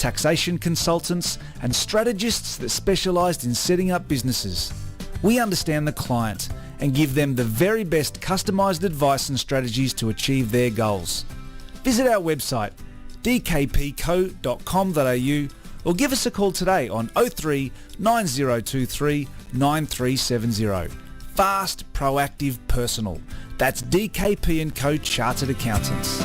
taxation consultants, and strategists that specialised in setting up businesses. We understand the client and give them the very best customised advice and strategies to achieve their goals. Visit our website dkpco.com.au or give us a call today on 03 9023 9370. Fast, proactive, personal. That's DKP & Co Chartered Accountants.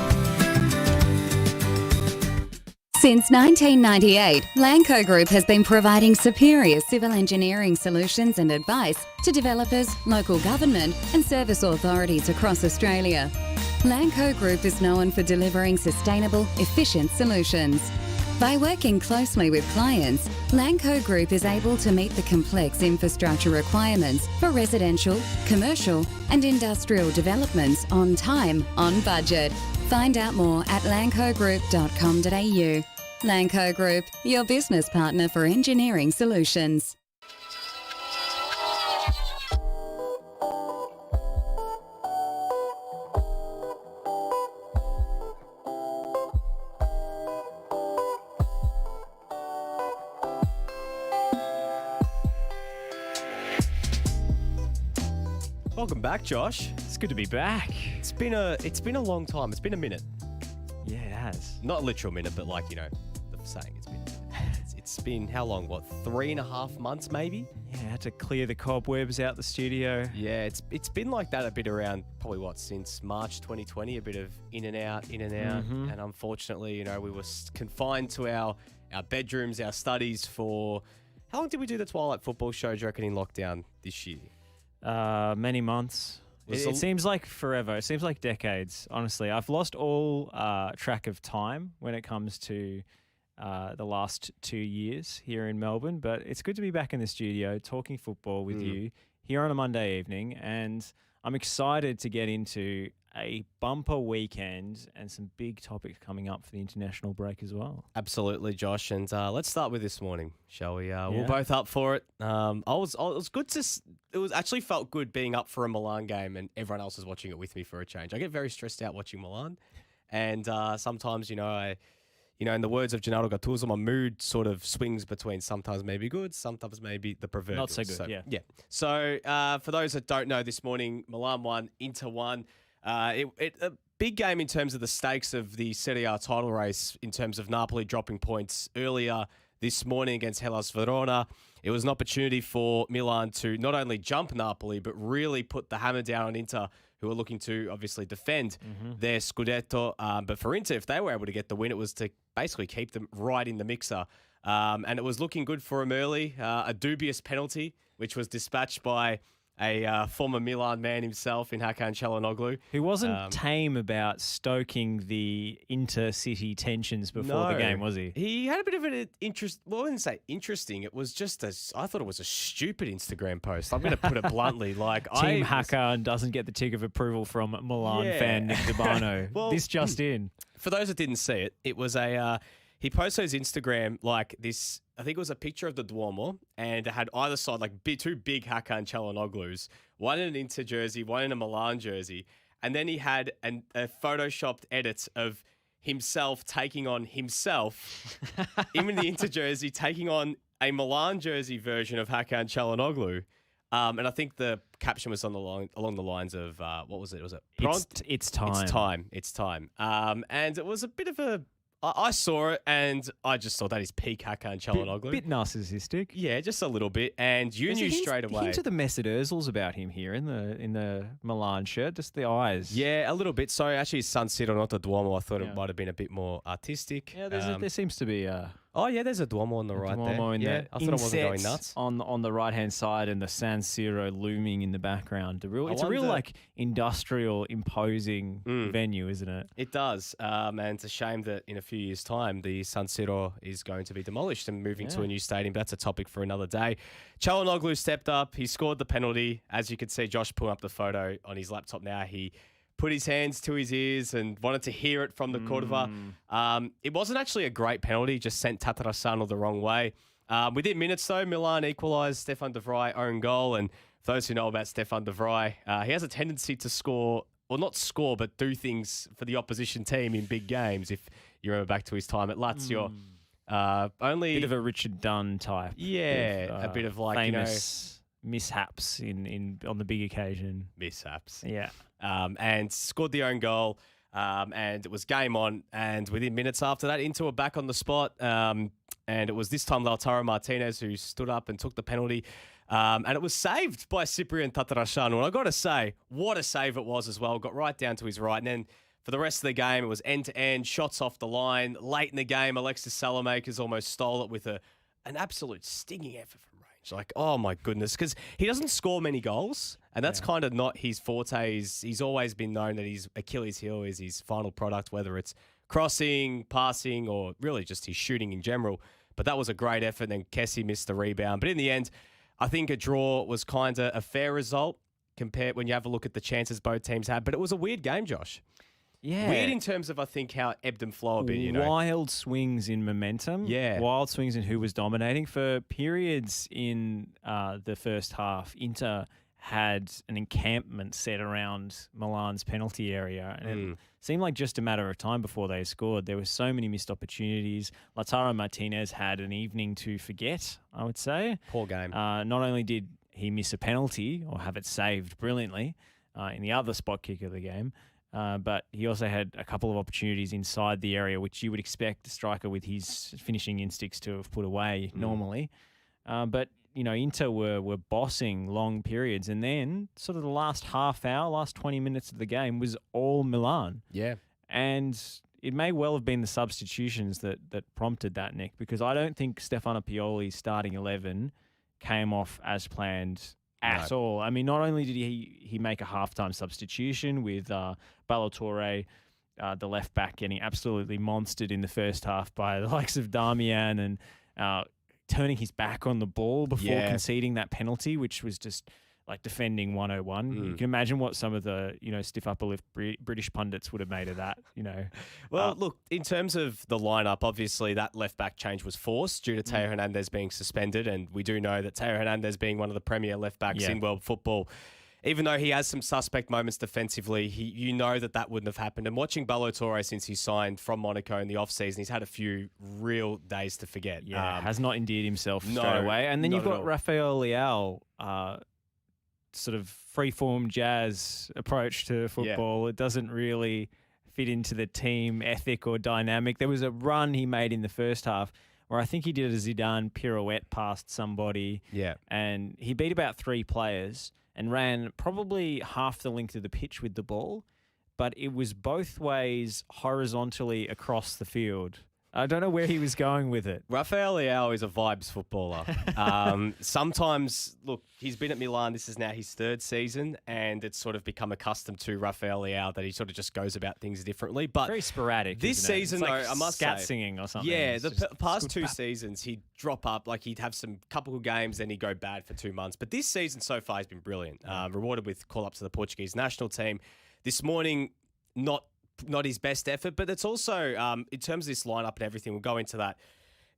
Since 1998, Lanco Group has been providing superior civil engineering solutions and advice to developers, local government and service authorities across Australia. Lanco Group is known for delivering sustainable, efficient solutions. By working closely with clients, Lanco Group is able to meet the complex infrastructure requirements for residential, commercial and industrial developments on time, on budget. Find out more at lancogroup.com.au. Lanco Group, your business partner for engineering solutions. Welcome back, Josh. It's good to be back. It's been a long time. It's been a minute. Yeah, it has. Not a literal minute, but like, the saying it's been how long? What, 3.5 months maybe? Yeah, I had to clear the cobwebs out the studio. Yeah, it's been like that a bit around probably since March 2020, a bit of in and out. Mm-hmm. And unfortunately, we were confined to our bedrooms, our studies for, how long did we do the Twilight Football Show, do you reckon, in lockdown this year? Many months. It seems like forever. It seems like decades, honestly. I've lost all track of time when it comes to the last 2 years here in Melbourne, but it's good to be back in the studio talking football with you here on a Monday evening, and I'm excited to get into a bumper weekend and some big topics coming up for the international break as well. Absolutely, Josh. And let's start with this morning, shall we? We're both up for it. It was good it was actually felt good being up for a Milan game and everyone else is watching it with me for a change. I get very stressed out watching Milan, and sometimes, in the words of Gennaro Gattuso, my mood sort of swings between sometimes maybe good, sometimes maybe the proverbial. Not so good, yeah. So for those that don't know, this morning Milan won, Inter won. A big game in terms of the stakes of the Serie A title race, in terms of Napoli dropping points earlier this morning against Hellas Verona. It was an opportunity for Milan to not only jump Napoli, but really put the hammer down on Inter, who are looking to obviously defend their Scudetto. But for Inter, if they were able to get the win, it was to basically keep them right in the mixer. And it was looking good for them early. A dubious penalty, which was dispatched by a former Milan man himself in Hakan Çalhanoğlu. Who wasn't tame about stoking the intercity tensions before the game, was he? He had a bit of an interest. Well, I wouldn't say interesting. It was just I thought it was a stupid Instagram post. I'm going to put it bluntly. Team Hakan doesn't get the tick of approval from Milan fan Nick Debano. Well, this just in. For those that didn't see it, it was he posted his Instagram like this. I think it was a picture of the Duomo, and it had either side two big Hakan Çalhanoğlu's, one in an Inter jersey, one in a Milan jersey, and then he had a photoshopped edit of himself taking on himself, him in the Inter jersey taking on a Milan jersey version of Hakan Çalhanoğlu. And I think the caption was along the lines of what was it? Was it It's time. It's time. And it was a bit of a. I saw it and I just thought that is peak Hakan Çalhanoğlu. Bit narcissistic. Yeah, just a little bit. And you knew straight away. Hint of the Mesut Ozils about him here in the Milan shirt, just the eyes. Yeah, a little bit. Sorry, actually San Siro, not the Duomo. I thought it might have been a bit more artistic. Yeah, there seems to be there's a Duomo on the right there. I thought I wasn't going nuts. On the right-hand side and the San Siro looming in the background. It's a real industrial, imposing venue, isn't it? It does. And it's a shame that in a few years' time, the San Siro is going to be demolished and moving to a new stadium. But that's a topic for another day. Çalhanoğlu stepped up. He scored the penalty. As you can see, Josh pulling up the photo on his laptop now. He put his hands to his ears and wanted to hear it from the Cordova. It wasn't actually a great penalty, just sent Tatarusanu the wrong way. Within minutes, though, Milan equalised. Stefan de Vrij own goal. And for those who know about Stefan de Vrij, he has a tendency to score, or not score, but do things for the opposition team in big games. If you remember back to his time at Lazio. Only Bit of a Richard Dunn type. Yeah, a bit of like, famous mishaps on the big occasion. Mishaps. Yeah. And scored the own goal. And it was game on. And within minutes after that, Inter were back on the spot. And it was this time Lautaro Martinez who stood up and took the penalty. And it was saved by Cyprian Tatarashanu. And I got to say, what a save it was as well. Got right down to his right. And then for the rest of the game, it was end-to-end, shots off the line. Late in the game, Alexis Salamakers almost stole it with an absolute stinging effort from range. Like, oh my goodness, because he doesn't score many goals, and that's kind of not his forte. He's always been known that his Achilles heel is his final product, whether it's crossing, passing, or really just his shooting in general. But that was a great effort, and then Kessie missed the rebound. But in the end, I think a draw was kind of a fair result compared when you have a look at the chances both teams had. But it was a weird game, Josh. Yeah. Weird in terms of, I think, how it ebbed and flowed a bit, you know. Wild swings in momentum. Yeah. Wild swings in who was dominating. For periods in the first half, Inter had an encampment set around Milan's penalty area. And it seemed like just a matter of time before they scored. There were so many missed opportunities. Lautaro Martinez had an evening to forget, I would say. Poor game. Not only did he miss a penalty or have it saved brilliantly in the other spot kick of the game, but he also had a couple of opportunities inside the area, which you would expect a striker with his finishing instincts to have put away normally. But, you know, Inter were bossing long periods. And then sort of the last half hour, last 20 minutes of the game was all Milan. Yeah. And it may well have been the substitutions that prompted that, Nick, because I don't think Stefano Pioli's starting 11 came off as planned at all. I mean, not only did he make a halftime substitution with Ballatore, the left back, getting absolutely monstered in the first half by the likes of Darmian and turning his back on the ball before conceding that penalty, which was just like defending 101. You can imagine what some of the, you know, stiff upper lip British pundits would have made of that, you know. Well, look, in terms of the lineup, obviously that left-back change was forced due to Teo Hernandez being suspended, and we do know that Teo Hernandez being one of the premier left-backs in world football, even though he has some suspect moments defensively, you know that wouldn't have happened. And watching Ballatore since he signed from Monaco in the off-season, he's had a few real days to forget. Yeah, has not endeared himself straight away. And then you've got Rafael Leao, sort of free-form jazz approach to football. It doesn't really fit into the team ethic or dynamic. There was a run he made in the first half where I think he did a Zidane pirouette past somebody. Yeah. And he beat about 3 players and ran probably half the length of the pitch with the ball, but it was both ways horizontally across the field. I don't know where he was going with it. Rafael Leao is a vibes footballer. Sometimes, look, he's been at Milan. This is now his 3rd season, and it's sort of become accustomed to Rafael Leao that he sort of just goes about things differently. But very sporadic. This season, like though, I must scat say, singing or something. Yeah, the past 2 seasons, he'd drop up. Like he'd have some couple of games, then he'd go bad for 2 months. But this season so far, he's been brilliant. Rewarded with call-ups to the Portuguese national team. This morning, not his best effort, but it's also, in terms of this lineup and everything, we'll go into that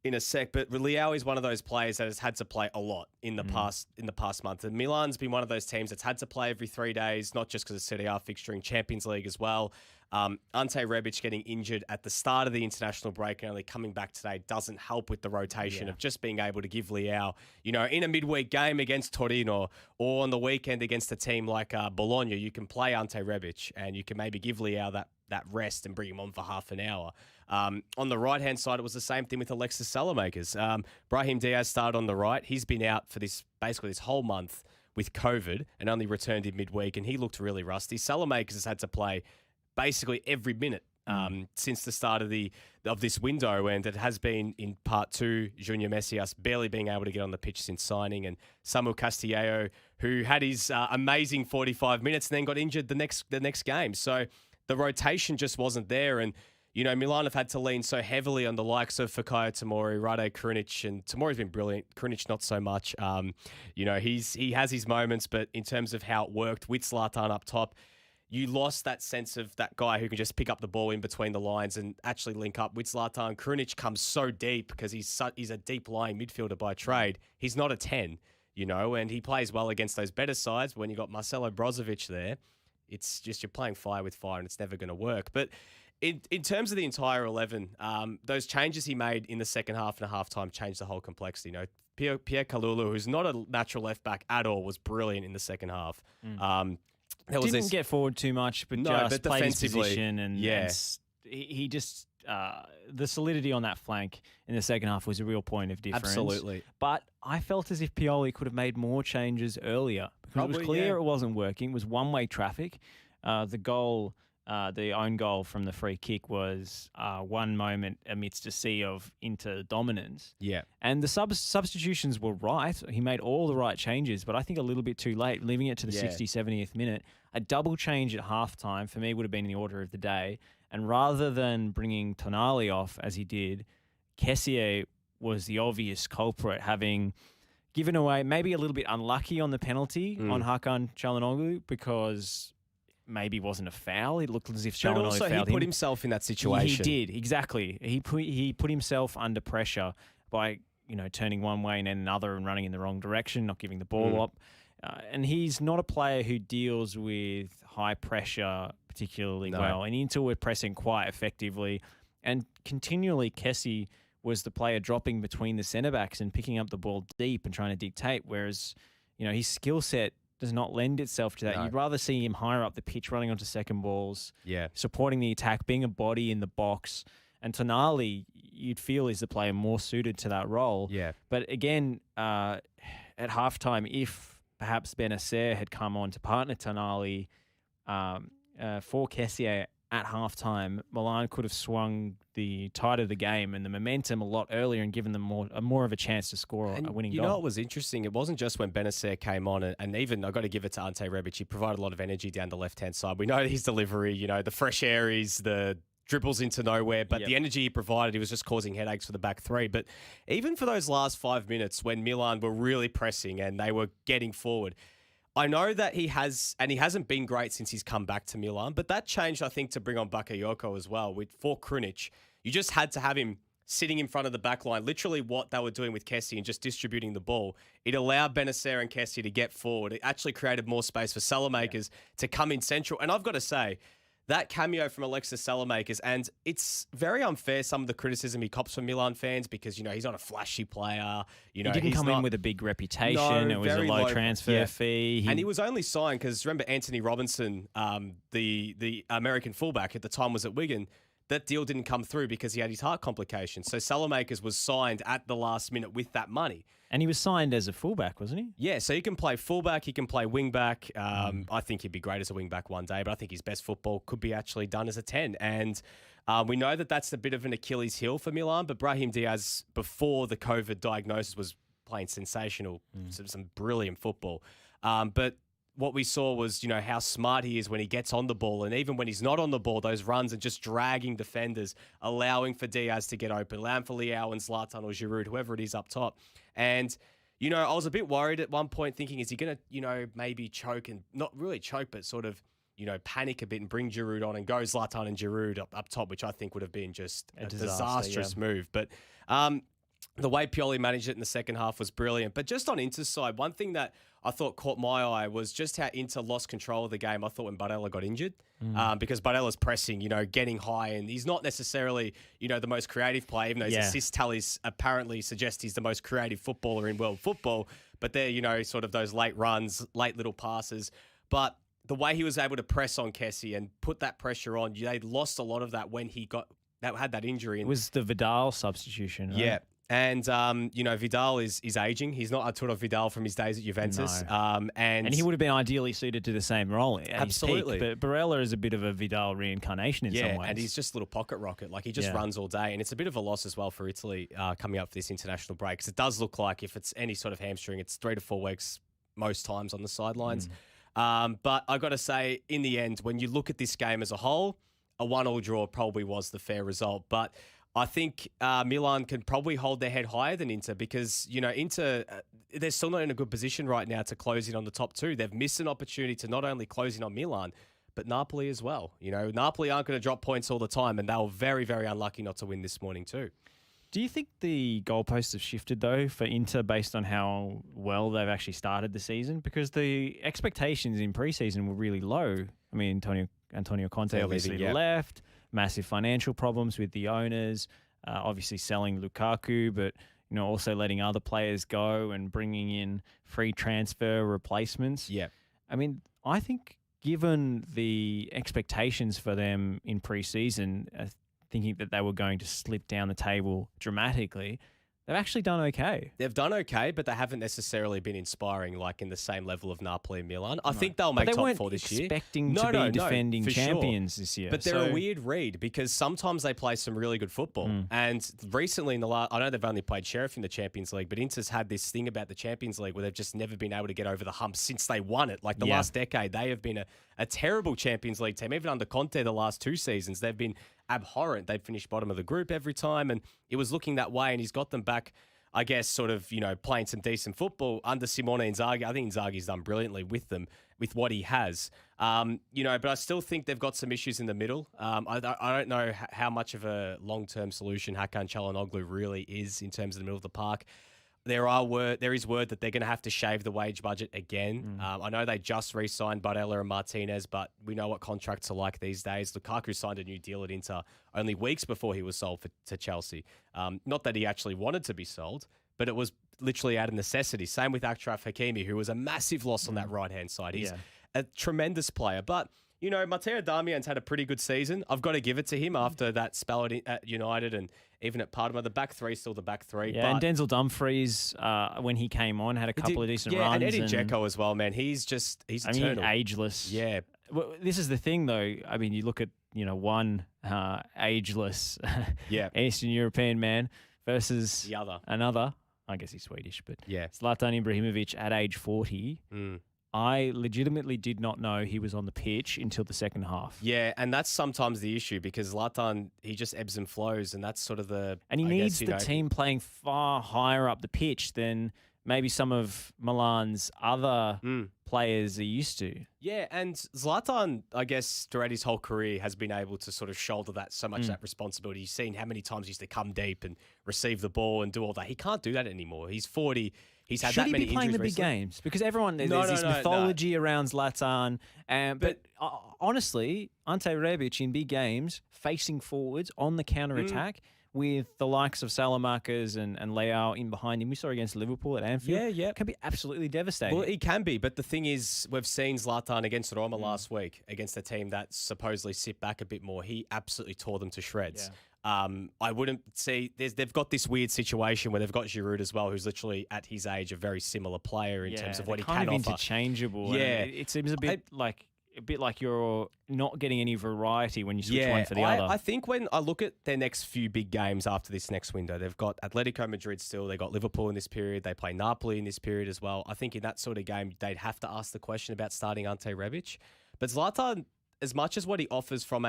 in a sec, but Leao is one of those players that has had to play a lot in the past month. And Milan's been one of those teams that's had to play every 3 days, not just because of Serie A fixturing, Champions League as well. Ante Rebic getting injured at the start of the international break and only coming back today doesn't help with the rotation of just being able to give Leao, you know, in a midweek game against Torino or on the weekend against a team like Bologna, you can play Ante Rebic and you can maybe give Leao that rest and bring him on for half an hour. On the right-hand side, it was the same thing with Alexis Salamakers. Brahim Diaz started on the right. He's been out for basically this whole month with COVID and only returned in midweek, and he looked really rusty. Salamakers has had to play basically every minute since the start of this window, and it has been in part 2, Junior Messias barely being able to get on the pitch since signing, and Samuel Castillejo, who had his amazing 45 minutes and then got injured the next game. So the rotation just wasn't there, and you know, Milan have had to lean so heavily on the likes of Fikayo Tomori, Rade Krunic, and Tomori's been brilliant. Krunic not so much. You know, he has his moments, but in terms of how it worked with Zlatan up top, you lost that sense of that guy who can just pick up the ball in between the lines and actually link up with Zlatan. Krunic comes so deep because he's a deep-lying midfielder by trade. He's not a 10, you know, and he plays well against those better sides. But when you've got Marcelo Brozovic there, it's just you're playing fire with fire and it's never going to work. But In terms of the entire 11, those changes he made in the second half and a half-time changed the whole complexity. Pierre Kalulu, who's not a natural left-back at all, was brilliant in the second half. Didn't get forward too much, but just played his position. And he just... the solidity on that flank in the second half was a real point of difference. Absolutely. But I felt as if Pioli could have made more changes earlier because it was clear it wasn't working. It was one-way traffic. The own goal from the free kick was one moment amidst a sea of Inter dominance. Yeah. And the substitutions were right. He made all the right changes, but I think a little bit too late, leaving it to the 60th, 70th minute. A double change at halftime for me would have been in the order of the day. And rather than bringing Tonali off as he did, Kessié was the obvious culprit, having given away, maybe a little bit unlucky on the penalty on Hakan Çalhanoğlu because maybe it wasn't a foul. It looked as if Çalhanoğlu fouled him. But also he put himself in that situation. He did, exactly. He put himself under pressure by turning one way and then another and running in the wrong direction, not giving the ball up. And he's not a player who deals with high pressure particularly well. And Inter were pressing quite effectively. And continually, Kessie was the player dropping between the centre-backs and picking up the ball deep and trying to dictate, whereas his skill set does not lend itself to that. No. You'd rather see him higher up the pitch, running onto second balls, yeah, supporting the attack, being a body in the box. And Tonali, you'd feel, is the player more suited to that role. Yeah. But again, at halftime, if perhaps Benacer had come on to partner Tonali for Kessié at halftime, Milan could have swung the tide of the game and the momentum a lot earlier and given them more of a chance to score a winning goal. You know what was interesting? It wasn't just when Benacer came on, and even I've got to give it to Ante Rebic. He provided a lot of energy down the left-hand side. We know his delivery, the fresh aries, the dribbles into nowhere, but the energy he provided, he was just causing headaches for the back three. But even for those last 5 minutes when Milan were really pressing and they were getting forward, I know that he hasn't been great since he's come back to Milan, but that changed, I think, to bring on Bakayoko as well. For Krunic, you just had to have him sitting in front of the back line, literally what they were doing with Kessie and just distributing the ball. It allowed Benacer and Kessie to get forward. It actually created more space for Salamakers to come in central. And I've got to say, that cameo from Alexis Salamakers, and it's very unfair, some of the criticism he cops from Milan fans because, he's not a flashy player. He didn't come in with a big reputation. It was a low transfer fee. And he was only signed because, remember, Anthony Robinson, the American fullback at the time was at Wigan. That deal didn't come through because he had his heart complications. So Salamakers was signed at the last minute with that money. And he was signed as a fullback, wasn't he? Yeah, so he can play fullback, he can play wingback. I think he'd be great as a wingback one day, but I think his best football could be actually done as a 10. And we know that that's a bit of an Achilles heel for Milan, but Brahim Diaz, before the COVID diagnosis, was playing sensational, some brilliant football. But what we saw was, how smart he is when he gets on the ball. And even when he's not on the ball, those runs and just dragging defenders, allowing for Diaz to get open, allowing for Leao and Zlatan or Giroud, whoever it is up top. And, I was a bit worried at one point thinking, is he going to, maybe choke and not really choke, but sort of, panic a bit and bring Giroud on and go Zlatan and Giroud up top, which I think would have been just a disastrous move. But the way Pioli managed it in the second half was brilliant. But just on Inter's side, one thing that I thought caught my eye was just how Inter lost control of the game, I thought, when Barella got injured. Because Barella's pressing, getting high, and he's not necessarily, the most creative player, even though his assist tallies apparently suggest he's the most creative footballer in world football. But they're, sort of those late runs, late little passes. But the way he was able to press on Kessie and put that pressure on, they lost a lot of that when he had that injury. It was the Vidal substitution, right? Yeah. And, Vidal is aging. He's not Arturo Vidal from his days at Juventus. No. And he would have been ideally suited to the same role at absolutely. his peak. But Barella is a bit of a Vidal reincarnation in some ways. And he's just a little pocket rocket. Like, he just runs all day. And it's a bit of a loss as well for Italy coming up for this international break. Because it does look like if it's any sort of hamstring, it's 3 to 4 weeks most times on the sidelines. But I got to say, in the end, when you look at this game as a whole, a 1-1 draw probably was the fair result. But I think Milan can probably hold their head higher than Inter because, Inter, they're still not in a good position right now to close in on the top two. They've missed an opportunity to not only close in on Milan, but Napoli as well. Napoli aren't going to drop points all the time, and they were very, very unlucky not to win this morning too. Do you think the goalposts have shifted, though, for Inter based on how well they've actually started the season? Because the expectations in pre-season were really low. I mean, Antonio Conte obviously left. massive financial problems with the owners, obviously selling Lukaku, but also letting other players go and bringing in free transfer replacements. Yeah. I mean, I think given the expectations for them in pre-season, thinking that they were going to slip down the table dramatically, they've actually done okay. They've done okay, but they haven't necessarily been inspiring like in the same level of Napoli and Milan. I think they'll make top 4 this year. Expecting to be defending champions this year. But they're a weird read because sometimes they play some really good football. And recently in the last, I know they've only played Sheriff in the Champions League, but Inter's had this thing about the Champions League where they've just never been able to get over the hump since they won it. Like the last decade, they have been a terrible Champions League team. Even under Conte the last 2 seasons, they've been abhorrent. They've finished bottom of the group every time, and it was looking that way, and he's got them back, I guess, sort of, playing some decent football under Simone Inzaghi. I think Inzaghi's done brilliantly with them, with what he has. But I still think they've got some issues in the middle. I don't know how much of a long-term solution Hakan Çalhanoğlu really is in terms of the middle of the park. There is word that they're going to have to shave the wage budget again. I know they just re-signed Barella and Martinez, but we know what contracts are like these days. Lukaku signed a new deal at Inter only weeks before he was sold to Chelsea. Not that he actually wanted to be sold, but it was literally out of necessity. Same with Achraf Hakimi, who was a massive loss on that right-hand side. He's a tremendous player, but Matteo Darmian's had a pretty good season. I've got to give it to him after that spell at United and even at Parma. The back three, still the back three. Yeah, and Denzel Dumfries, when he came on, had a couple of decent runs. And Edin Dzeko as well, man. He's eternal. Ageless. Yeah. Well, this is the thing, though. I mean, you look at, one ageless Eastern European man versus the other. Another. I guess he's Swedish, but yeah. Zlatan Ibrahimovic at age 40. I legitimately did not know he was on the pitch until the second half. Yeah, and that's sometimes the issue because Zlatan, he just ebbs and flows, and that's sort of the... And he needs the team playing far higher up the pitch than maybe some of Milan's other players are used to. Yeah, and Zlatan, I guess, throughout his whole career has been able to sort of shoulder that that responsibility. You've seen how many times he used to come deep and receive the ball and do all that. He can't do that anymore. He's 40. He's had Should that many he be playing the recently. big games? Because everyone, there's this mythology around Zlatan. But honestly, Ante Rebic in big games, facing forwards on the counter-attack with the likes of Salamakers and Leao in behind him. We saw against Liverpool at Anfield. Yeah. Can be absolutely devastating. Well, he can be, but the thing is, we've seen Zlatan against Roma last week, against a team that supposedly sit back a bit more. He absolutely tore them to shreds. Yeah. I wouldn't say they've got this weird situation where they've got Giroud as well, who's literally at his age a very similar player in terms of what he can offer. Kind of interchangeable. Yeah, it seems a bit like you're not getting any variety when you switch one for the other. I think when I look at their next few big games after this next window, they've got Atletico Madrid still, they got Liverpool in this period, they play Napoli in this period as well. I think in that sort of game, they'd have to ask the question about starting Ante Rebic. But Zlatan, as much as what he offers from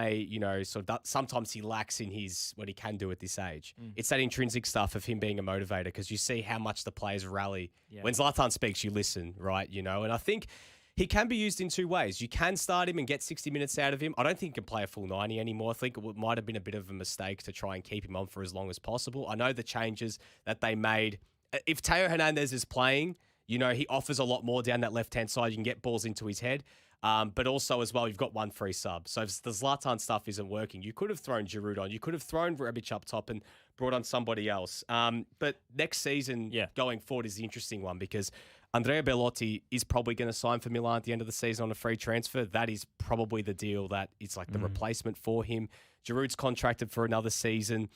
sometimes he lacks in what he can do at this age. It's that intrinsic stuff of him being a motivator because you see how much the players rally. Yeah. When Zlatan speaks, you listen, right? And I think he can be used in two ways. You can start him and get 60 minutes out of him. I don't think he can play a full 90 anymore. I think it might have been a bit of a mistake to try and keep him on for as long as possible. I know the changes that they made. If Teo Hernandez is playing, he offers a lot more down that left-hand side. You can get balls into his head. But also as well, you've got one free sub. So if the Zlatan stuff isn't working, you could have thrown Giroud on. You could have thrown Rebic up top and brought on somebody else. But next season going forward is the interesting one because Andrea Bellotti is probably going to sign for Milan at the end of the season on a free transfer. That is probably the deal that is like the replacement for him. Giroud's contracted for another season.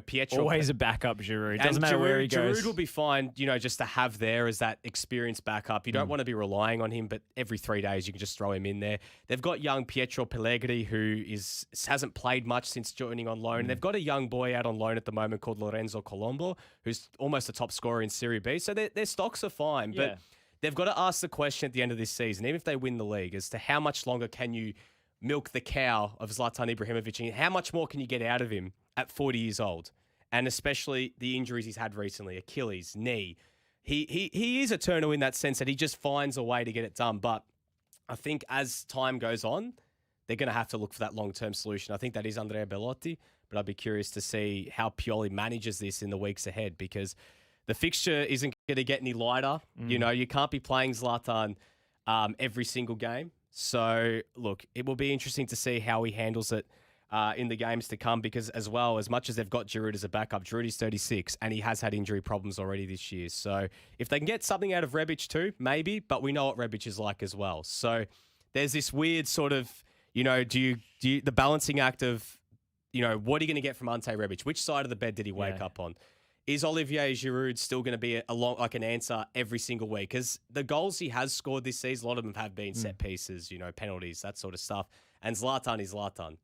Pietro... Always a backup, Giroud. Doesn't matter where he goes. Giroud will be fine, just to have there as that experienced backup. You don't want to be relying on him, but every 3 days you can just throw him in there. They've got young Pietro Pellegrini, who hasn't played much since joining on loan. They've got a young boy out on loan at the moment called Lorenzo Colombo, who's almost a top scorer in Serie B. So their stocks are fine, but they've got to ask the question at the end of this season, even if they win the league, as to how much longer can you milk the cow of Zlatan Ibrahimovic and how much more can you get out of him at 40 years old? And especially the injuries he's had recently, Achilles, knee. He is eternal in that sense that he just finds a way to get it done. But I think as time goes on, they're going to have to look for that long-term solution. I think that is Andrea Bellotti, but I'd be curious to see how Pioli manages this in the weeks ahead because the fixture isn't going to get any lighter. You can't be playing Zlatan every single game. So, look, it will be interesting to see how he handles it in the games to come because as well, as much as they've got Giroud as a backup, Giroud is 36 and he has had injury problems already this year. So if they can get something out of Rebic too, maybe, but we know what Rebic is like as well. So there's this weird sort of, do you the balancing act of, what are you going to get from Ante Rebic? Which side of the bed did he wake up on? Is Olivier Giroud still going to be an answer every single week? Because the goals he has scored this season, a lot of them have been set pieces, penalties, that sort of stuff. And Zlatan is Zlatan.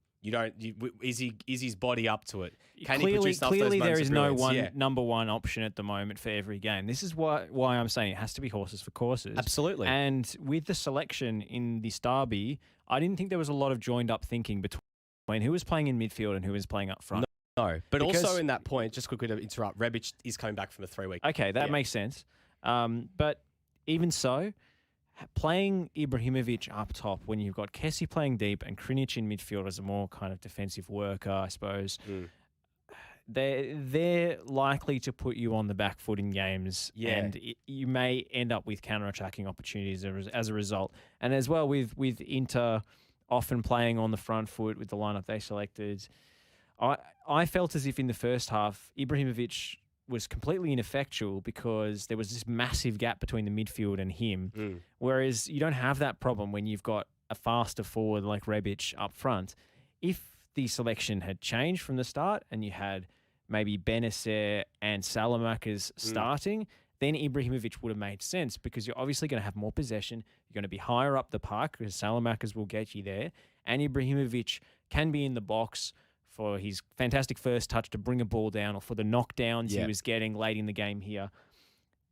Is his body up to it? Can he produce clearly there is no one number one option at the moment for every game. This is why I'm saying it has to be horses for courses. Absolutely. And with the selection in this derby, I didn't think there was a lot of joined up thinking between who was playing in midfield and who was playing up front. No, but also in that point, just quickly to interrupt, Rebic is coming back from a 3-week. Okay, that makes sense. But even so, playing Ibrahimovic up top when you've got Kessie playing deep and Krinic in midfield as a more kind of defensive worker, I suppose, they're likely to put you on the back foot in games, and you may end up with counter-attacking opportunities as a result. And as well with Inter often playing on the front foot with the lineup they selected, I felt as if in the first half, Ibrahimovic was completely ineffectual because there was this massive gap between the midfield and him, whereas you don't have that problem when you've got a faster forward like Rebic up front. If the selection had changed from the start and you had maybe Benacer and Salamakers starting, then Ibrahimovic would have made sense because you're obviously going to have more possession. You're going to be higher up the park because Salamakers will get you there. And Ibrahimovic can be in the box for his fantastic first touch to bring a ball down or for the knockdowns he was getting late in the game here.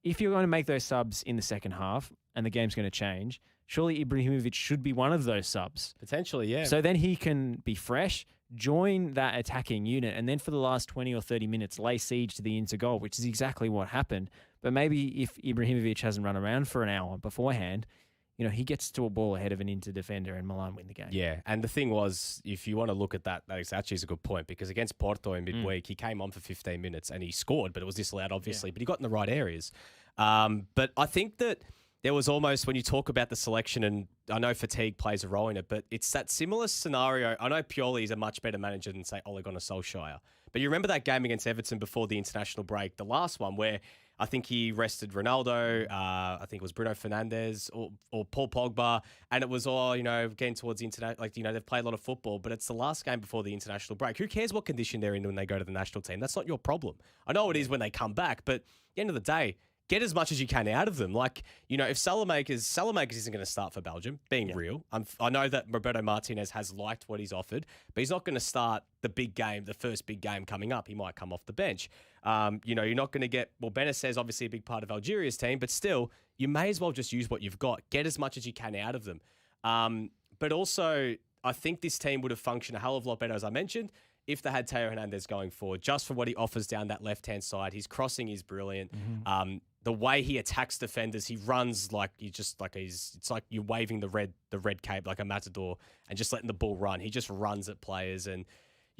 If you're going to make those subs in the second half and the game's going to change, surely Ibrahimovic should be one of those subs. Potentially, yeah. So then he can be fresh, join that attacking unit, and then for the last 20 or 30 minutes, lay siege to the Inter goal, which is exactly what happened. But maybe if Ibrahimovic hasn't run around for an hour beforehand, he gets to a ball ahead of an Inter defender and Milan win the game. Yeah, and the thing was, if you want to look at that actually is a good point because against Porto in midweek, he came on for 15 minutes and he scored, but it was disallowed, obviously, but he got in the right areas. But I think that there was almost, when you talk about the selection, and I know fatigue plays a role in it, but it's that similar scenario. I know Pioli is a much better manager than, say, Ole Gunnar Solskjaer. But you remember that game against Everton before the international break, the last one where I think he rested Ronaldo, I think it was Bruno Fernandes or Paul Pogba, and it was all, getting towards the internet, they've played a lot of football, but it's the last game before the international break. Who cares what condition they're in when they go to the national team? That's not your problem. I know it is when they come back, but at the end of the day, get as much as you can out of them. If Salamakers isn't going to start for Belgium, being real. I know that Roberto Martinez has liked what he's offered, but he's not going to start the big game, the first big game coming up. He might come off the bench. You're not going to get, Benacer is obviously a big part of Algeria's team, but still, you may as well just use what you've got. Get as much as you can out of them. But also, I think this team would have functioned a hell of a lot better, as I mentioned, if they had Teo Hernandez going forward, just for what he offers down that left-hand side. His crossing is brilliant. The way he attacks defenders, he runs like it's like you're waving the red cape like a matador and just letting the ball run. He just runs at players. And,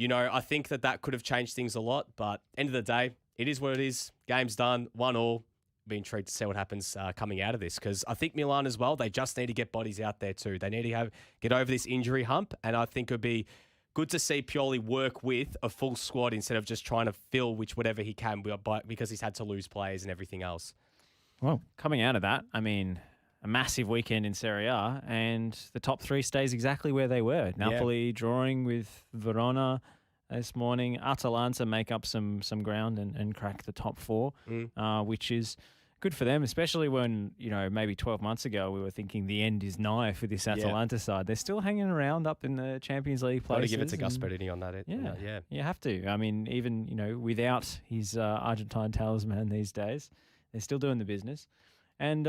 I think that could have changed things a lot. But end of the day, it is what it is. Game's done, 1-1. Be intrigued to see what happens coming out of this because I think Milan as well, they just need to get bodies out there too. They need to get over this injury hump, and I think it would be good to see Pioli work with a full squad instead of just trying to fill whatever he can because he's had to lose players and everything else. Well, coming out of that, a massive weekend in Serie A, and the top three stays exactly where they were. Napoli drawing with Verona this morning. Atalanta make up some ground and crack the top four, which is good for them, especially when, maybe 12 months ago we were thinking the end is nigh for this Atalanta side. They're still hanging around up in the Champions League places. Got to give it to Gus Perini on that. Yeah, you have to. Even, without his Argentine talisman these days, they're still doing the business. And